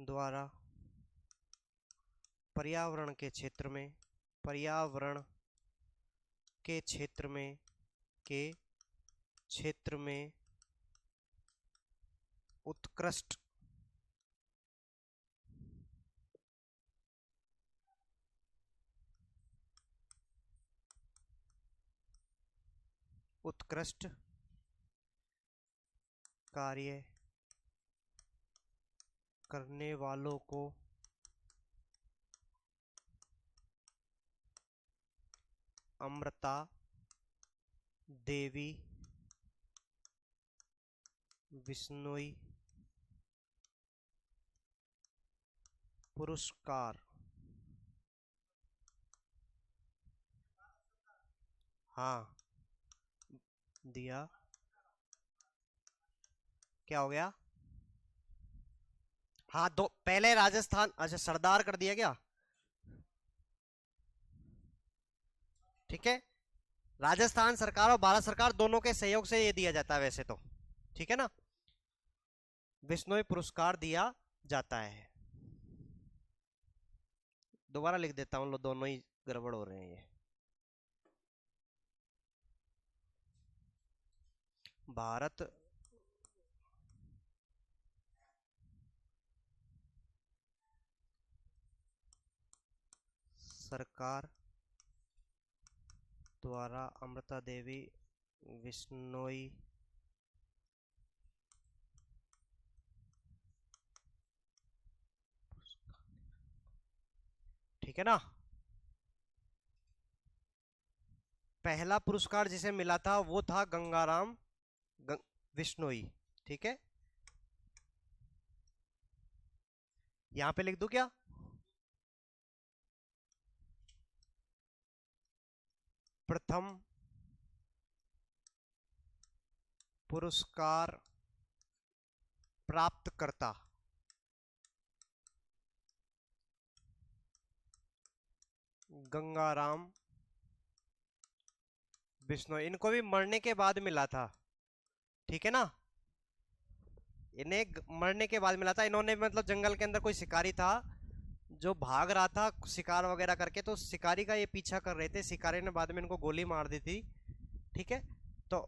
द्वारा पर्यावरण के क्षेत्र में, पर्यावरण के क्षेत्र में, के क्षेत्र में उत्कृष्ट उत्कृष्ट कार्य करने वालों को अमृता देवी बिश्नोई पुरस्कार, हाँ दिया। क्या हो गया, हाँ दो पहले राजस्थान, अच्छा सरदार कर दिया क्या, ठीक है। राजस्थान सरकार और भारत सरकार दोनों के सहयोग से ये दिया जाता है वैसे तो, ठीक है ना। बिश्नोई पुरस्कार दिया जाता है। दोबारा लिख देता हूं, लोग दोनों ही गड़बड़ हो रहे हैं ये। भारत सरकार द्वारा अमृता देवी बिश्नोई ठीक है ना। पहला पुरस्कार जिसे मिला था वो था गंगाराम बिश्नोई, ठीक है। यहां पे लिख दूं क्या? प्रथम पुरस्कार प्राप्तकर्ता गंगाराम बिश्नोई। इनको भी मरने के बाद मिला था, ठीक है ना? इन्हें मरने के बाद मिला था। इन्होंने मतलब जंगल के अंदर कोई शिकारी था जो भाग रहा था शिकार वगैरह करके, तो शिकारी का ये पीछा कर रहे थे, शिकारी ने बाद में इनको गोली मार दी थी, ठीक है? तो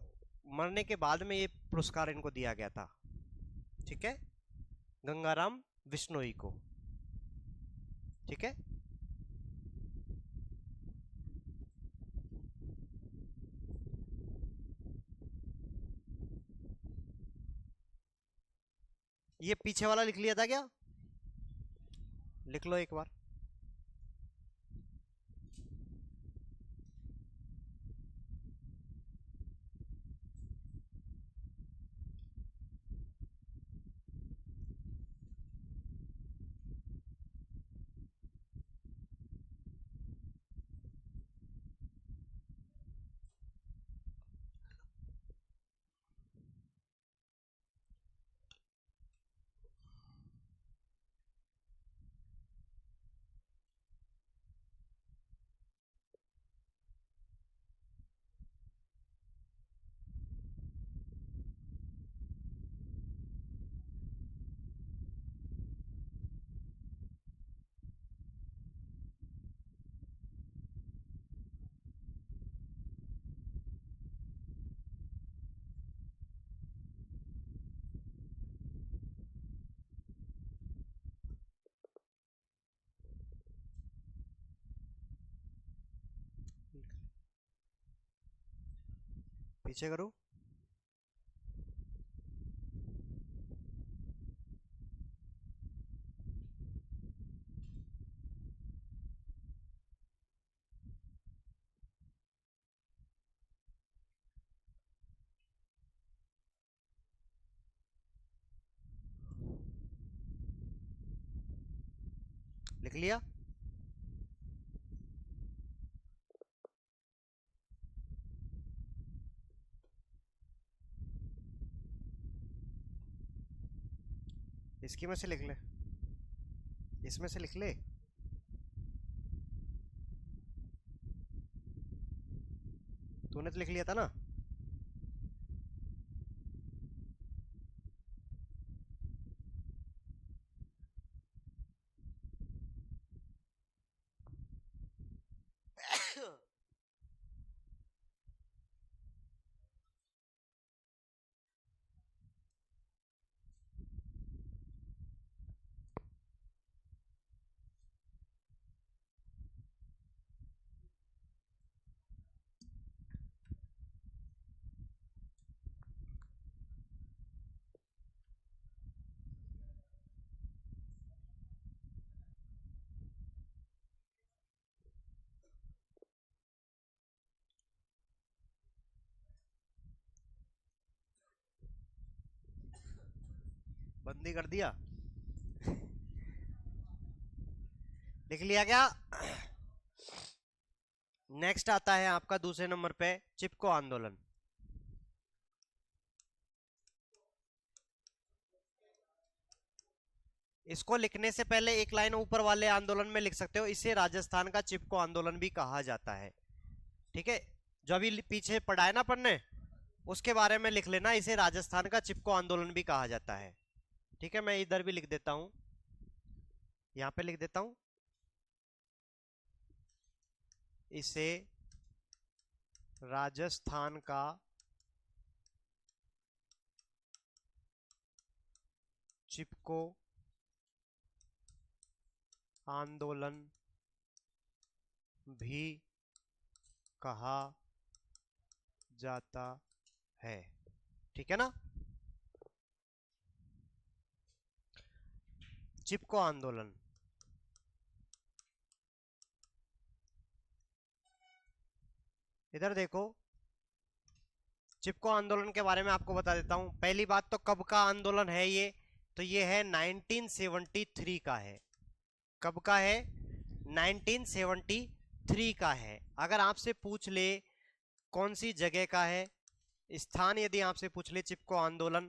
मरने के बाद में ये पुरस्कार इनको दिया गया था, ठीक है, गंगाराम बिश्नोई को, ठीक है। ये पीछे वाला लिख लिया था क्या? लिख लो एक बार। पीछे करो। लिख लिया? इसकी में से लिख ले, इसमें से लिख ले। तूने तो लिख लिया था ना? बंदी कर दिया? लिख लिया क्या? नेक्स्ट आता है आपका दूसरे नंबर पे चिपको आंदोलन। इसको लिखने से पहले एक लाइन ऊपर वाले आंदोलन में लिख सकते हो, इसे राजस्थान का चिपको आंदोलन भी कहा जाता है, ठीक है? जो अभी पीछे पढ़ा है ना पढ़ने, उसके बारे में लिख लेना, इसे राजस्थान का चिपको आंदोलन भी कहा जाता है, ठीक है? मैं इधर भी लिख देता हूं, यहां पे लिख देता हूं, इसे राजस्थान का चिपको आंदोलन भी कहा जाता है, ठीक है ना? चिपको आंदोलन, इधर देखो, चिपको आंदोलन के बारे में आपको बता देता हूं। पहली बात तो कब का आंदोलन है ये? तो ये है 1973 का है। कब का है? 1973 का है। अगर आपसे पूछ ले कौन सी जगह का है, स्थान यदि आपसे पूछ ले चिपको आंदोलन,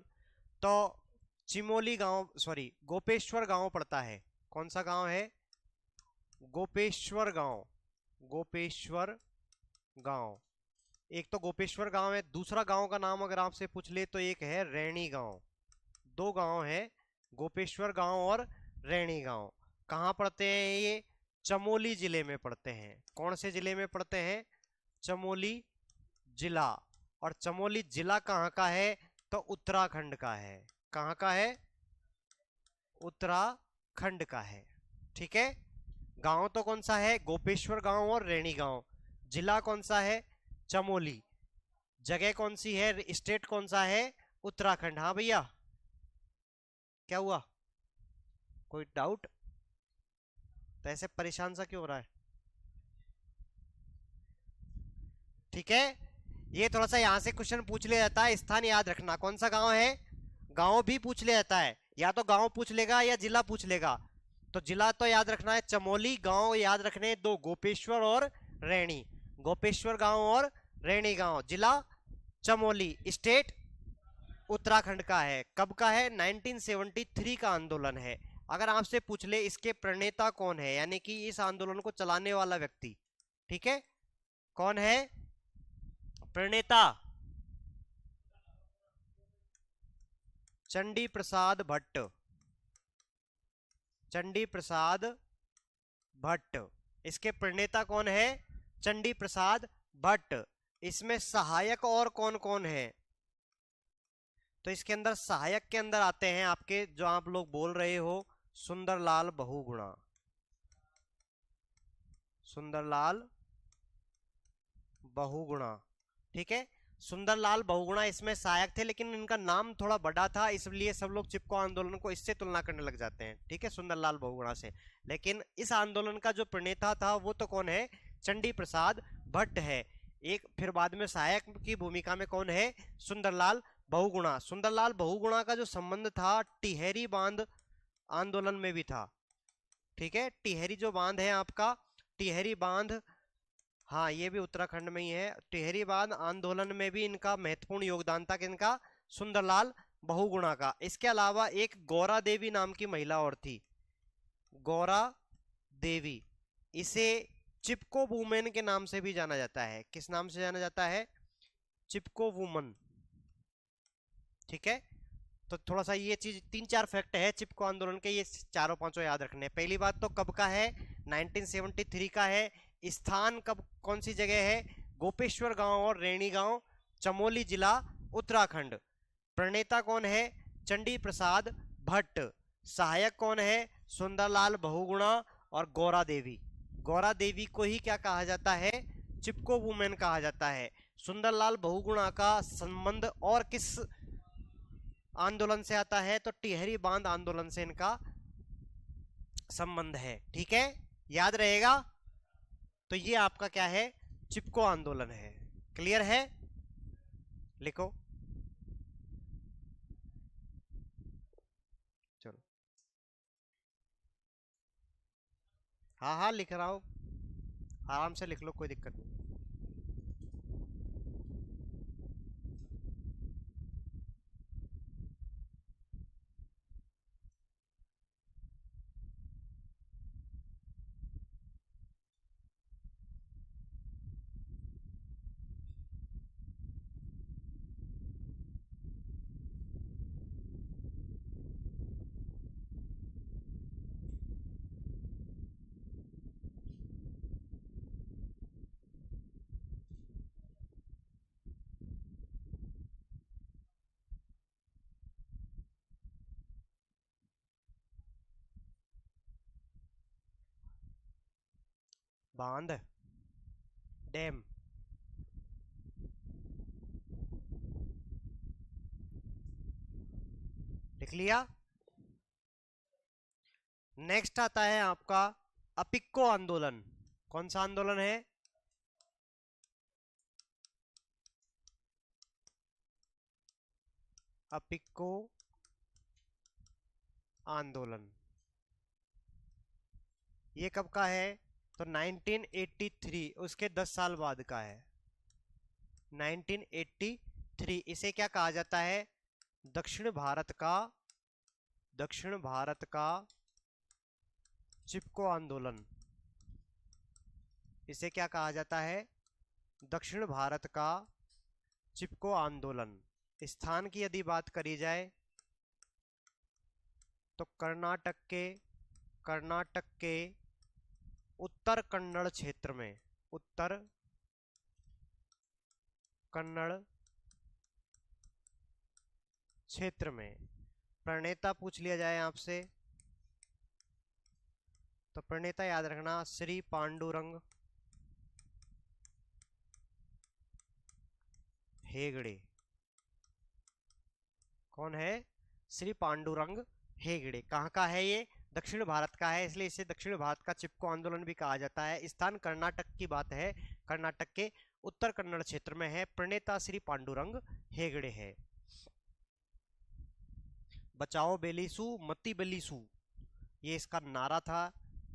तो चिमोली गांव, सॉरी गोपेश्वर गांव पड़ता है। कौन सा गांव है? गोपेश्वर गांव। गोपेश्वर गांव। एक तो गोपेश्वर गांव है, दूसरा गांव का नाम अगर आपसे पूछ ले तो एक है रैणी गांव। दो गांव है, गोपेश्वर गांव और रैणी गांव। कहाँ पड़ते हैं ये? चमोली जिले में पड़ते हैं। कौन से जिले में पड़ते हैं? चमोली जिला। और चमोली जिला कहाँ का है? तो उत्तराखंड का है। कहाँ का है? उत्तराखंड का है। ठीक है। गांव तो कौन सा है? गोपेश्वर गांव और रैणी गांव। जिला कौन सा है? चमोली। जगह कौन सी है? स्टेट कौन सा है? उत्तराखंड। हाँ भैया, क्या हुआ? कोई डाउट? तो ऐसे परेशान सा क्यों हो रहा है? ठीक है। ये थोड़ा सा यहां से क्वेश्चन पूछ लिया जाता है, स्थान याद रखना। कौन सा गांव है? गांव भी पूछ लिया जाता है, या तो गांव पूछ लेगा या जिला पूछ लेगा। तो जिला तो याद रखना है चमोली, गांव याद रखने दो गोपेश्वर और रैणी। गोपेश्वर गांव और रैणी गांव। जिला चमोली। स्टेट उत्तराखंड का है। कब का है? 1973 का आंदोलन है। अगर आपसे पूछ ले इसके प्रणेता कौन है, यानी कि इस आंदोलन को चलाने वाला व्यक्ति, ठीक है, कौन है प्रणेता? चंडी प्रसाद भट्ट। चंडी प्रसाद भट्ट। इसके प्रणेता कौन है? चंडी प्रसाद भट्ट। इसमें सहायक और कौन कौन है? तो इसके अंदर सहायक के अंदर आते हैं आपके, जो आप लोग बोल रहे हो, सुंदरलाल बहुगुणा। सुंदरलाल बहुगुणा। ठीक है। सुंदरलाल बहुगुणा इसमें सहायक थे, लेकिन इनका नाम थोड़ा बड़ा था, इसलिए सब लोग चिपको आंदोलन को इससे तुलना करने लग जाते हैं। ठीक है, सुंदरलाल बहुगुणा से। लेकिन इस आंदोलन का जो प्रणेता था वो तो कौन है? चंडी प्रसाद भट्ट है। एक फिर बाद में सहायक की भूमिका में कौन है? सुंदरलाल बहुगुणा। सुंदरलाल बहुगुणा का जो संबंध था टिहरी बांध आंदोलन में भी था। ठीक है, टिहरी जो बांध है आपका, टिहरी बांध, हाँ ये भी उत्तराखंड में ही है। टिहरी बांध आंदोलन में भी इनका महत्वपूर्ण योगदान था। किनका? सुंदरलाल बहुगुणा का। इसके अलावा एक गौरा देवी नाम की महिला और थी, गौरा देवी। इसे चिपको वुमेन के नाम से भी जाना जाता है। किस नाम से जाना जाता है? चिपको वुमन। ठीक है। तो थोड़ा सा ये चीज, तीन चार फैक्ट है चिपको आंदोलन के, ये चारों पांचों याद रखने हैं। पहली बात तो कब का है? 1973 का है। स्थान कब, कौन सी जगह है? गोपेश्वर गांव और रैणी गांव, चमोली जिला, उत्तराखंड। प्रणेता कौन है? चंडी प्रसाद भट्ट। सहायक कौन है? सुंदरलाल बहुगुणा और गौरा देवी। गौरा देवी को ही क्या कहा जाता है? चिपको वुमेन कहा जाता है। सुंदरलाल बहुगुणा का संबंध और किस आंदोलन से आता है? तो टिहरी बांध आंदोलन से इनका संबंध है। ठीक है, याद रहेगा। तो ये आपका क्या है? चिपको आंदोलन है। क्लियर है? लिखो। चलो, हाँ हाँ लिख रहा हूं, आराम से लिख लो, कोई दिक्कत नहीं। बांध, डैम। लिख लिया। नेक्स्ट आता है आपका अपिक्को आंदोलन। कौन सा आंदोलन है? अपिक्को आंदोलन, ये कब का है? तो 1983, उसके 10 साल बाद का है 1983। इसे क्या कहा जाता है? दक्षिण भारत का चिपको आंदोलन। इसे क्या कहा जाता है? दक्षिण भारत का चिपको आंदोलन। स्थान की यदि बात करी जाए तो कर्नाटक के उत्तर कन्नड़ क्षेत्र में, उत्तर कन्नड़ क्षेत्र में। प्रणेता पूछ लिया जाए आपसे तो प्रणेता याद रखना श्री पांडुरंग हेगड़े। कौन है? श्री पांडुरंग हेगड़े। कहाँ का है ये? दक्षिण भारत का है, इसलिए इसे दक्षिण भारत का चिपको आंदोलन भी कहा जाता है। स्थान कर्नाटक की बात है, कर्नाटक के उत्तर कन्नड़ क्षेत्र में है। प्रणेता श्री पांडुरंग हेगड़े है। बचाओ बेलीसू मती बेलीसू, ये इसका नारा था,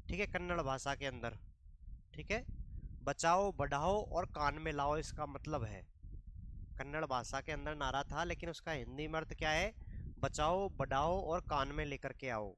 ठीक है, कन्नड़ भाषा के अंदर। ठीक है, बचाओ बढ़ाओ और कान में लाओ इसका मतलब है। कन्नड़ भाषा के अंदर नारा था, लेकिन उसका हिंदी में अर्थ क्या है? बचाओ बढ़ाओ और कान में लेकर के आओ।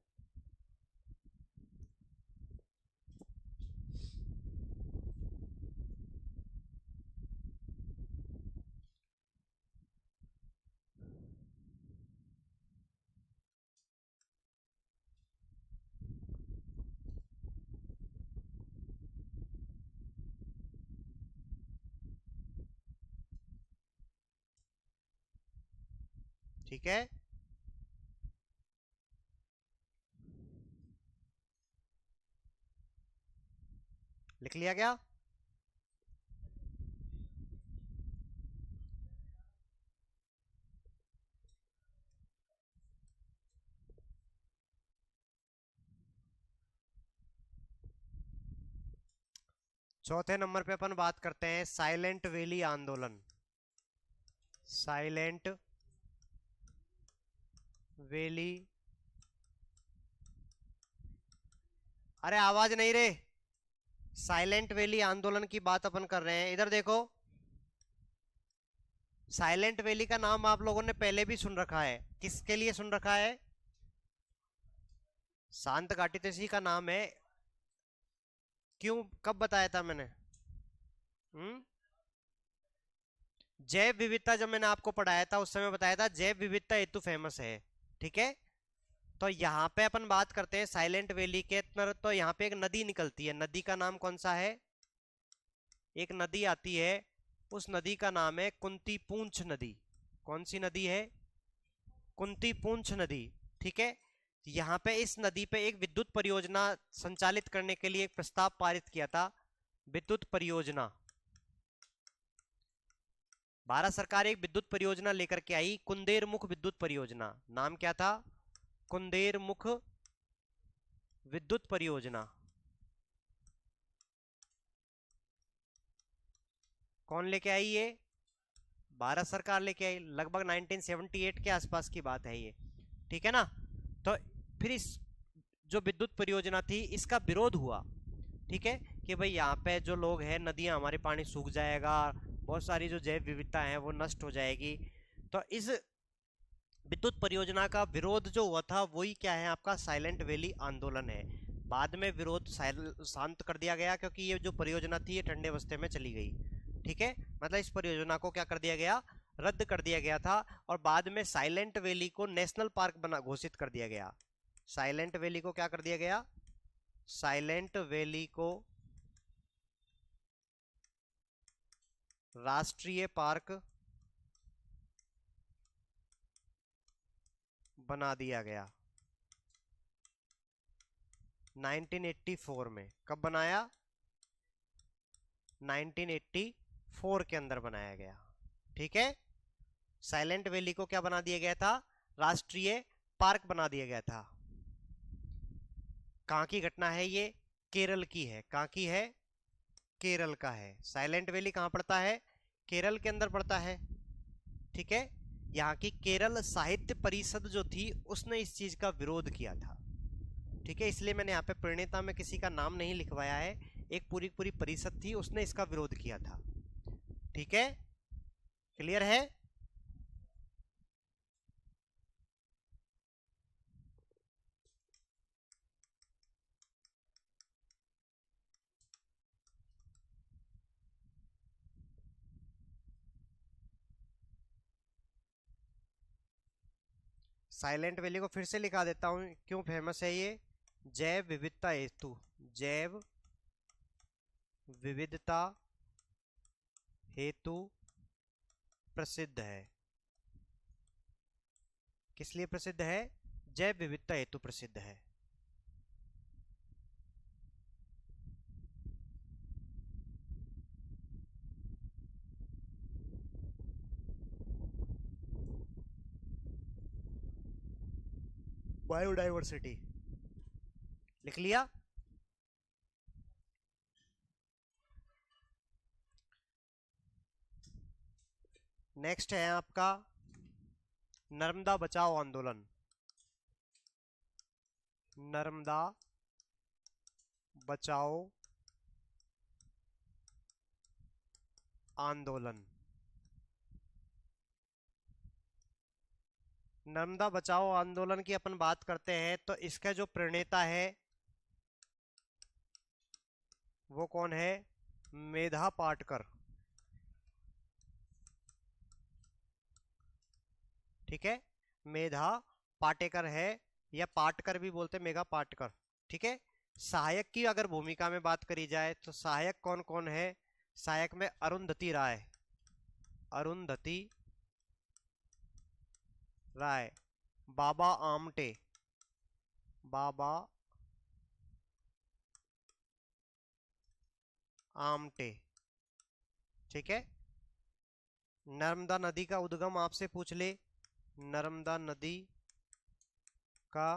ठीक है, लिख लिया गया? चौथे नंबर पे अपन बात करते हैं साइलेंट वैली आंदोलन। साइलेंट वैली, अरे आवाज नहीं रे। साइलेंट वैली आंदोलन की बात अपन कर रहे हैं, इधर देखो। साइलेंट वैली का नाम आप लोगों ने पहले भी सुन रखा है, किसके लिए सुन रखा है? शांत घाटी तो इसी का नाम है। क्यों, कब बताया था मैंने? जैव विविधता जब मैंने आपको पढ़ाया था उस समय बताया था जैव विविधता हेतु फेमस है। ठीक है, तो यहाँ पे अपन बात करते हैं साइलेंट वैली के अंदर। तो यहाँ पे एक नदी निकलती है, नदी का नाम कौन सा है? एक नदी आती है, उस नदी का नाम है कुंती पूंछ नदी। कौन सी नदी है? कुंती पूंछ नदी। ठीक है, यहाँ पे इस नदी पे एक विद्युत परियोजना संचालित करने के लिए एक प्रस्ताव पारित किया था। विद्युत परियोजना, भारत सरकार एक विद्युत परियोजना लेकर के आई, कुंदेरमुख विद्युत परियोजना। नाम क्या था? कुंदेरमुख विद्युत परियोजना। कौन लेके आई ये? भारत सरकार लेके आई, लगभग 1978 के आसपास की बात है ये। ठीक है ना? तो फिर इस जो विद्युत परियोजना थी इसका विरोध हुआ। ठीक है, कि भाई यहाँ पे जो लोग हैं, नदियां, हमारे पानी सूख जाएगा, बहुत सारी जो जैव विविधता है वो नष्ट हो जाएगी। तो इस विद्युत परियोजना का विरोध जो हुआ था वही क्या है आपका? साइलेंट वैली आंदोलन है। बाद में विरोध शांत कर दिया गया, क्योंकि ये जो परियोजना थी ये ठंडे अवस्थे में चली गई। ठीक है, मतलब इस परियोजना को क्या कर दिया गया? रद्द कर दिया गया था। और बाद में साइलेंट वैली को नेशनल पार्क बना घोषित कर दिया गया। साइलेंट वैली को क्या कर दिया गया? साइलेंट वैली को राष्ट्रीय पार्क बना दिया गया 1984 में। कब बनाया? 1984 के अंदर बनाया गया। ठीक है, साइलेंट वैली को क्या बना दिया गया था? राष्ट्रीय पार्क बना दिया गया था। कहां की घटना है ये? केरल की है। कहां की है? केरल का है। साइलेंट वैली कहां पड़ता है? केरल के अंदर पड़ता है। ठीक है, यहाँ की केरल साहित्य परिषद जो थी उसने इस चीज का विरोध किया था। ठीक है, इसलिए मैंने यहाँ पे प्रणेता में किसी का नाम नहीं लिखवाया है, एक पूरी पूरी परिषद थी उसने इसका विरोध किया था। ठीक है, क्लियर है? साइलेंट वैली को फिर से लिखा देता हूं, क्यों फेमस है ये? जैव विविधता हेतु, जैव विविधता हेतु प्रसिद्ध है। किस लिए प्रसिद्ध है? जैव विविधता हेतु प्रसिद्ध है। बायोडाइवर्सिटी लिख लिया। नेक्स्ट है आपका नर्मदा बचाओ आंदोलन। नर्मदा बचाओ आंदोलन। नर्मदा बचाओ आंदोलन की अपन बात करते हैं तो इसका जो प्रणेता है वो कौन है? मेधा पाटकर। ठीक है, मेधा पाटेकर है, या पाटकर भी बोलते हैं, मेघा पाटकर। ठीक है, सहायक की अगर भूमिका में बात करी जाए तो सहायक कौन कौन है? सहायक में अरुंधति राय, अरुंधति राय, बाबा आमटे, बाबा आमटे। ठीक है, नर्मदा नदी का उद्गम आपसे पूछ ले, नर्मदा नदी का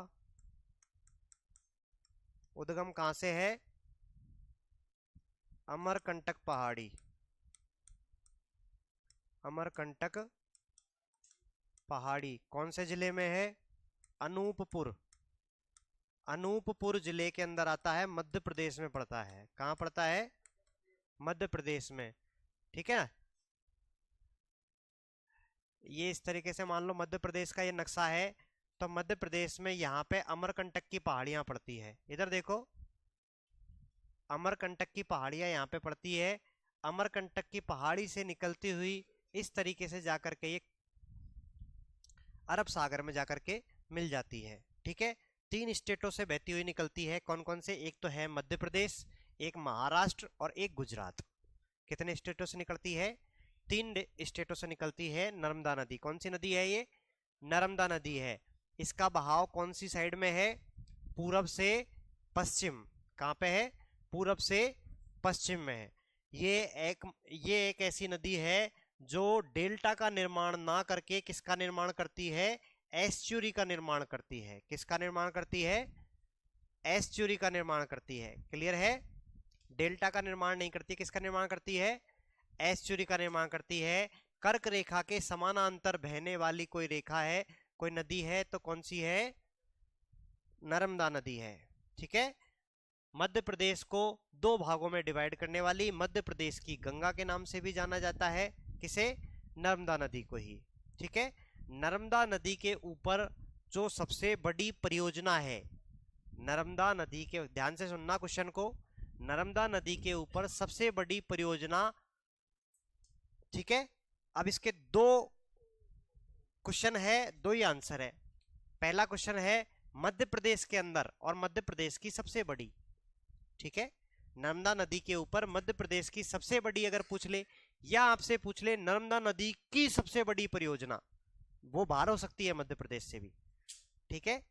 उद्गम कहां से है? अमरकंटक पहाड़ी, अमरकंटक पहाड़ी कौन से जिले में है? अनूपपुर, अनूपपुर जिले के अंदर आता है, मध्य प्रदेश में पड़ता है। कहां पड़ता है? मध्य प्रदेश में। ठीक है, ये इस तरीके से मान लो मध्य प्रदेश का ये नक्शा है, तो मध्य प्रदेश में यहाँ पे अमरकंटक की पहाड़ियां पड़ती है। इधर देखो, अमरकंटक की पहाड़ियां यहाँ पे पड़ती है। अमरकंटक की पहाड़ी से निकलती हुई इस तरीके से जाकर के ये अरब सागर में जाकर के मिल जाती है। ठीक है, 3 स्टेटों से बहती हुई निकलती है। कौन कौन से? एक तो है मध्य प्रदेश, एक महाराष्ट्र और एक गुजरात। कितने स्टेटों से निकलती है? 3 स्टेटों से निकलती है नर्मदा नदी। कौन सी नदी है ये? नर्मदा नदी है। इसका बहाव कौन सी साइड में है? पूरब से पश्चिम। कहां पे है? पूरब से पश्चिम में है। ये एक ऐसी नदी है जो डेल्टा का निर्माण ना करके किसका निर्माण करती है? एस्चुरी का निर्माण करती है। किसका निर्माण करती है? एस्चुरी का निर्माण करती है। क्लियर है? डेल्टा का निर्माण नहीं करती, किसका निर्माण करती है? एस्चुरी का निर्माण करती है। कर्क रेखा के समानांतर बहने वाली कोई रेखा है, कोई नदी है, तो कौन सी है? नर्मदा नदी है। ठीक है, मध्य प्रदेश को 2 भागों में डिवाइड करने वाली, मध्य प्रदेश की गंगा के नाम से भी जाना जाता है। किसे? नर्मदा नदी को ही। ठीक है, नर्मदा नदी के ऊपर जो सबसे बड़ी परियोजना है, नर्मदा नदी के, ध्यान से सुनना क्वेश्चन को, नर्मदा नदी के ऊपर सबसे बड़ी परियोजना। ठीक है, अब इसके 2 क्वेश्चन है, 2 ही आंसर है। पहला क्वेश्चन है मध्य प्रदेश के अंदर और मध्य प्रदेश की सबसे बड़ी। ठीक है, नर्मदा नदी के ऊपर मध्य प्रदेश की सबसे बड़ी अगर पूछ ले, या आपसे पूछ ले नर्मदा नदी की सबसे बड़ी परियोजना, वो बाहर हो सकती है मध्य प्रदेश से भी। ठीक है,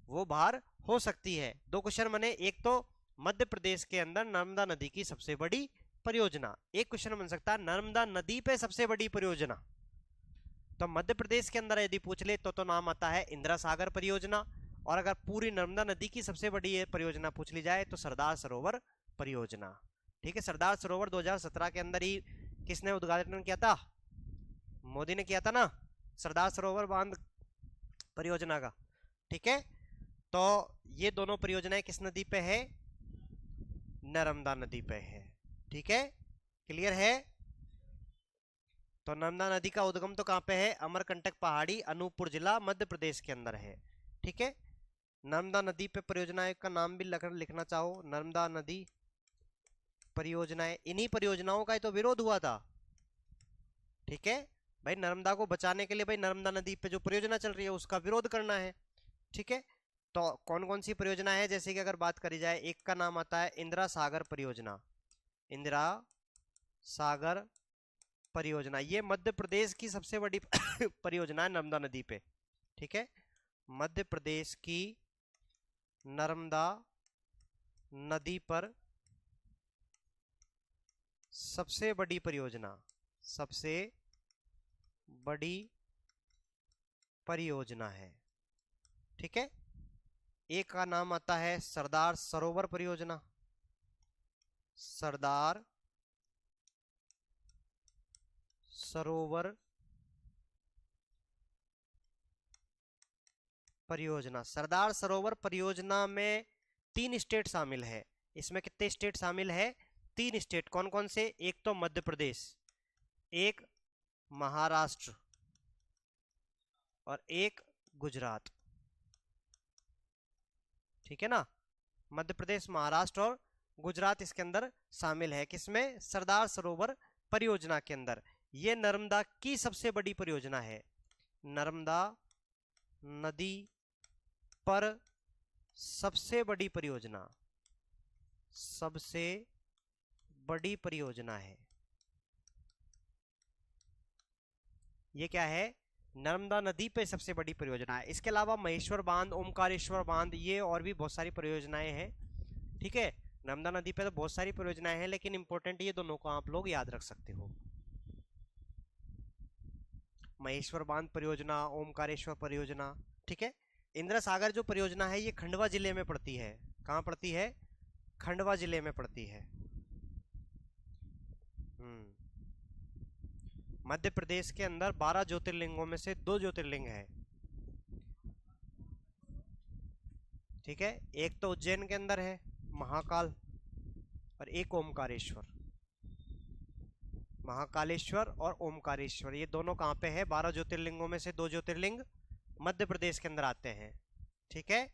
वो बाहर हो सकती है। 2 क्वेश्चन बने, एक तो मध्य प्रदेश के अंदर नर्मदा नदी की सबसे बड़ी परियोजना, एक क्वेश्चन बन सकता है नर्मदा नदी पे सबसे बड़ी परियोजना। तो मध्य प्रदेश के अंदर यदि पूछ ले तो नाम आता है इंदिरा सागर परियोजना, और अगर पूरी नर्मदा नदी की सबसे बड़ी परियोजना पूछ ली जाए तो सरदार सरोवर परियोजना। ठीक है, सरदार सरोवर 2017 के अंदर ही किसने उद्घाटन किया था? मोदी ने किया था ना, सरदार सरोवर बांध परियोजना का। ठीक है, तो ये दोनों परियोजनाएं किस नदी पे है? नर्मदा नदी पे है। ठीक है, क्लियर है? तो नर्मदा नदी का उद्गम तो कहां पे है? अमरकंटक पहाड़ी, अनूपपुर जिला, मध्य प्रदेश के अंदर है। ठीक है, नर्मदा नदी पे परियोजनाएं का नाम भी लिखना चाहो, नर्मदा नदी परियोजनाएं, इन्हीं परियोजनाओं का ही तो विरोध हुआ था। ठीक है भाई, नर्मदा को बचाने के लिए भाई नर्मदा नदी पे जो परियोजना चल रही है उसका विरोध करना है। ठीक है, तो कौन कौन सी परियोजना है? जैसे कि अगर बात करी जाए, एक का नाम आता है इंदिरा सागर परियोजना। इंदिरा सागर परियोजना, ये मध्य प्रदेश की सबसे बड़ी परियोजना है नर्मदा नदी पे। ठीक है, मध्य प्रदेश की नर्मदा नदी पर सबसे बड़ी परियोजना, सबसे बड़ी परियोजना है। ठीक है, एक का नाम आता है सरदार सरोवर परियोजना। सरदार सरोवर परियोजना। सरदार सरोवर परियोजना में 3 स्टेट शामिल है। इसमें कितने स्टेट शामिल है? 3 स्टेट। कौन कौन से? एक तो मध्य प्रदेश, एक महाराष्ट्र और एक गुजरात। ठीक है ना, मध्य प्रदेश, महाराष्ट्र और गुजरात इसके अंदर शामिल है। किसमें? सरदार सरोवर परियोजना के अंदर। यह नर्मदा की सबसे बड़ी परियोजना है। नर्मदा नदी पर सबसे बड़ी परियोजना, सबसे बड़ी परियोजना है। ये क्या है? नर्मदा नदी पे सबसे बड़ी परियोजना है। इसके अलावा महेश्वर बांध, ओमकारेश्वर बांध, ये और भी बहुत सारी परियोजनाएं हैं। ठीक है, नर्मदा नदी पे तो बहुत सारी परियोजनाएं हैं, लेकिन इंपॉर्टेंट ये दोनों को आप लोग याद रख सकते हो। महेश्वर बांध परियोजना, ओमकारेश्वर परियोजना। ठीक है, इंदिरा सागर जो परियोजना है ये खंडवा जिले में पड़ती है। कहाँ पड़ती है? खंडवा जिले में पड़ती है। मध्य प्रदेश के अंदर 12 ज्योतिर्लिंगों में से 2 ज्योतिर्लिंग है। ठीक है, एक तो उज्जैन के अंदर है महाकाल, और एक ओमकारेश्वर। महाकालेश्वर और ओमकारेश्वर, ये दोनों कहाँ पे है? 12 ज्योतिर्लिंगों में से 2 ज्योतिर्लिंग मध्य प्रदेश के अंदर आते हैं। ठीक है,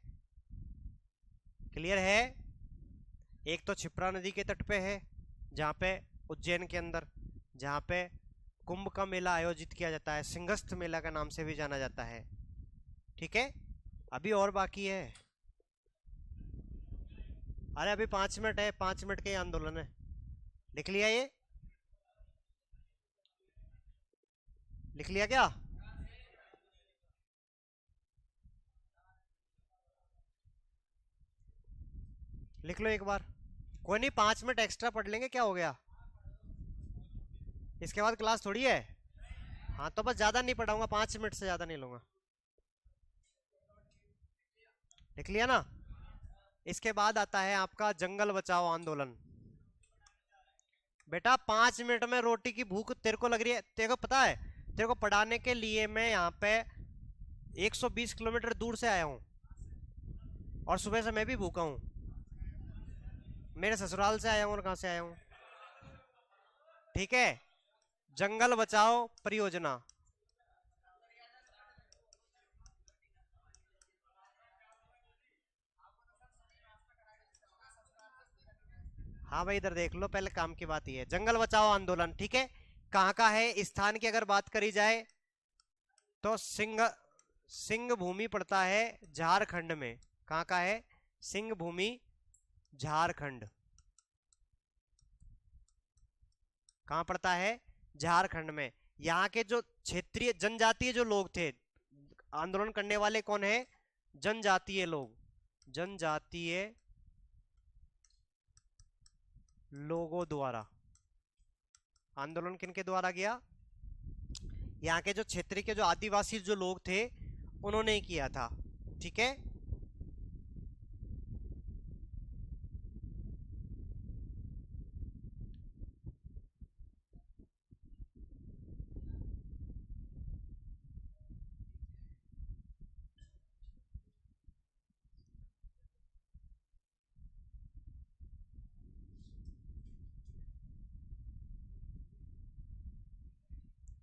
क्लियर है? एक तो क्षिप्रा नदी के तट पे है, जहाँ पे उज्जैन के अंदर, जहाँ पे कुंभ का मेला आयोजित किया जाता है, सिंहस्थ मेला का नाम से भी जाना जाता है। ठीक है, अभी और बाकी है। अरे अभी 5 मिनट है, 5 मिनट के आंदोलन है। लिख लिया? ये लिख लिया क्या? लिख लो एक बार। कोई नहीं, 5 मिनट एक्स्ट्रा पढ़ लेंगे, क्या हो गया? इसके बाद क्लास थोड़ी है। हाँ तो बस ज्यादा नहीं पढ़ाऊंगा, 5 मिनट से ज्यादा नहीं लूंगा। लिख लिया ना? इसके बाद आता है आपका जंगल बचाओ आंदोलन। बेटा 5 मिनट में रोटी की भूख तेरे को लग रही है? तेरे को पता है, तेरे को पढ़ाने के लिए मैं यहाँ पे 120 किलोमीटर दूर से आया हूँ, और सुबह से मैं भी भूखा हूँ। मेरे ससुराल से आया हूँ, और कहाँ से आया हूँ? ठीक है, जंगल बचाओ परियोजना। हाँ भाई, इधर देख लो, पहले काम की बात ये है, जंगल बचाओ आंदोलन। ठीक है, कहाँ का है? स्थान की अगर बात करी जाए तो सिंह भूमि पड़ता है झारखंड में। कहाँ का है? सिंह भूमि, झारखंड। कहाँ पड़ता है? झारखंड में। यहाँ के जो क्षेत्रीय जनजातीय जो लोग थे, आंदोलन करने वाले कौन है? जनजातीय लोग। जनजातीय लोगों द्वारा। आंदोलन किनके द्वारा किया? यहाँ के जो क्षेत्र के जो आदिवासी जो लोग थे, उन्होंने किया था। ठीक है,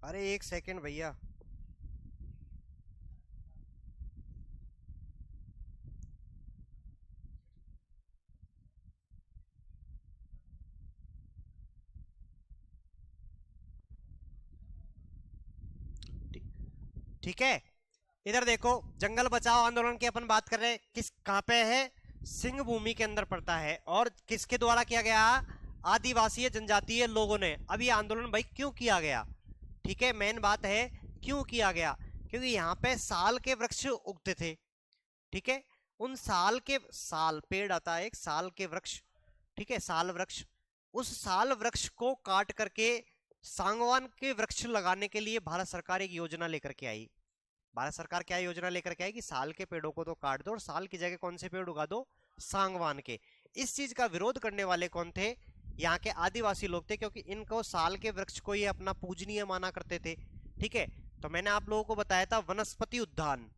अरे एक सेकंड भैया। ठीक है, इधर देखो, जंगल बचाओ आंदोलन की अपन बात कर रहे हैं, किस कहां पे है, सिंह भूमि के अंदर पड़ता है, और किसके द्वारा किया गया, आदिवासी जनजातीय लोगों ने। अब ये आंदोलन भाई क्यों किया गया, ठीक है, मेन बात है क्यों किया गया, क्योंकि यहाँ पे साल के वृक्ष उगते थे, ठीक है, उन साल के, साल पेड़ आता है एक साल के वृक्ष, ठीक है, साल वृक्ष, उस साल वृक्ष को काट करके सांगवान के वृक्ष लगाने के लिए भारत सरकार एक योजना लेकर के आई। भारत सरकार क्या योजना लेकर के आई कि साल के पेड़ों को तो काट दो और साल की जगह कौन से पेड़ उगा दो, सांगवान के। इस चीज का विरोध करने वाले कौन थे, यहाँ के आदिवासी लोग थे, क्योंकि इनको साल के वृक्ष को ये अपना पूजनीय माना करते थे, ठीक है। तो मैंने आप लोगों को बताया था वनस्पति उद्यान,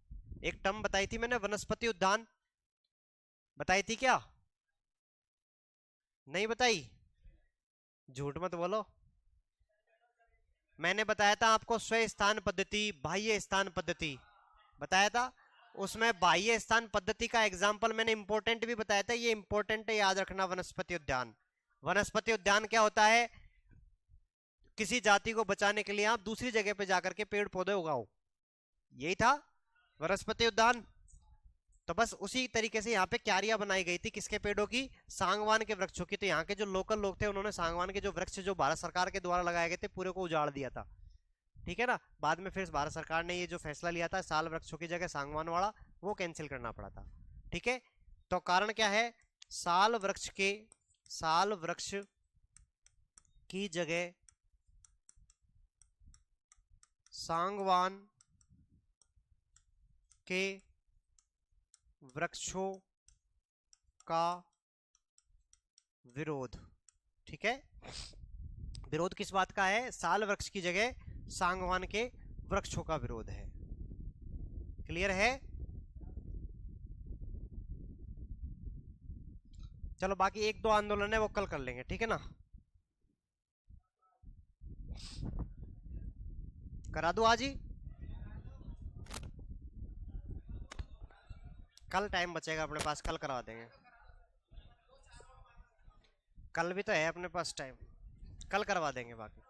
एक टर्म बताई थी मैंने, वनस्पति उद्यान बताई थी क्या, नहीं बताई, झूठ मत बोलो। मैंने बताया था आपको स्व स्थान पद्धति, बाह्य स्थान पद्धति बताया था, उसमें बाह्य स्थान पद्धति का एग्जाम्पल मैंने इंपॉर्टेंट भी बताया था, ये इंपॉर्टेंट है याद रखना। वनस्पति उद्यान, वनस्पति उद्यान क्या होता है, किसी जाति को बचाने के लिए आप दूसरी जगह पे जाकर के पेड़ पौधे उगाओ, यही था वनस्पति उद्यान। तो बस उसी तरीके से यहाँ पे क्यारियां बनाई गई थी, किसके पेड़ों की, सांगवान के वृक्षों की। तो यहाँ के जो लोकल लोग थे उन्होंने सांगवान के जो वृक्ष जो भारत सरकार के द्वारा लगाए गए थे पूरे को उजाड़ दिया था, ठीक है ना। बाद में फिर भारत सरकार ने ये जो फैसला लिया था साल वृक्षों की जगह सांगवान वाला, वो कैंसिल करना पड़ा था, ठीक है। तो कारण क्या है, साल वृक्ष के, साल वृक्ष की जगह सांगवान के वृक्षों का विरोध, ठीक है। विरोध किस बात का है, साल वृक्ष की जगह सांगवान के वृक्षों का विरोध है, क्लियर है। चलो बाकी एक दो आंदोलन है वो कल कर लेंगे, ठीक है ना। करा दो आज ही, कल टाइम बचेगा अपने पास, कल करवा देंगे, कल भी तो है अपने पास टाइम, कल करवा देंगे बाकी।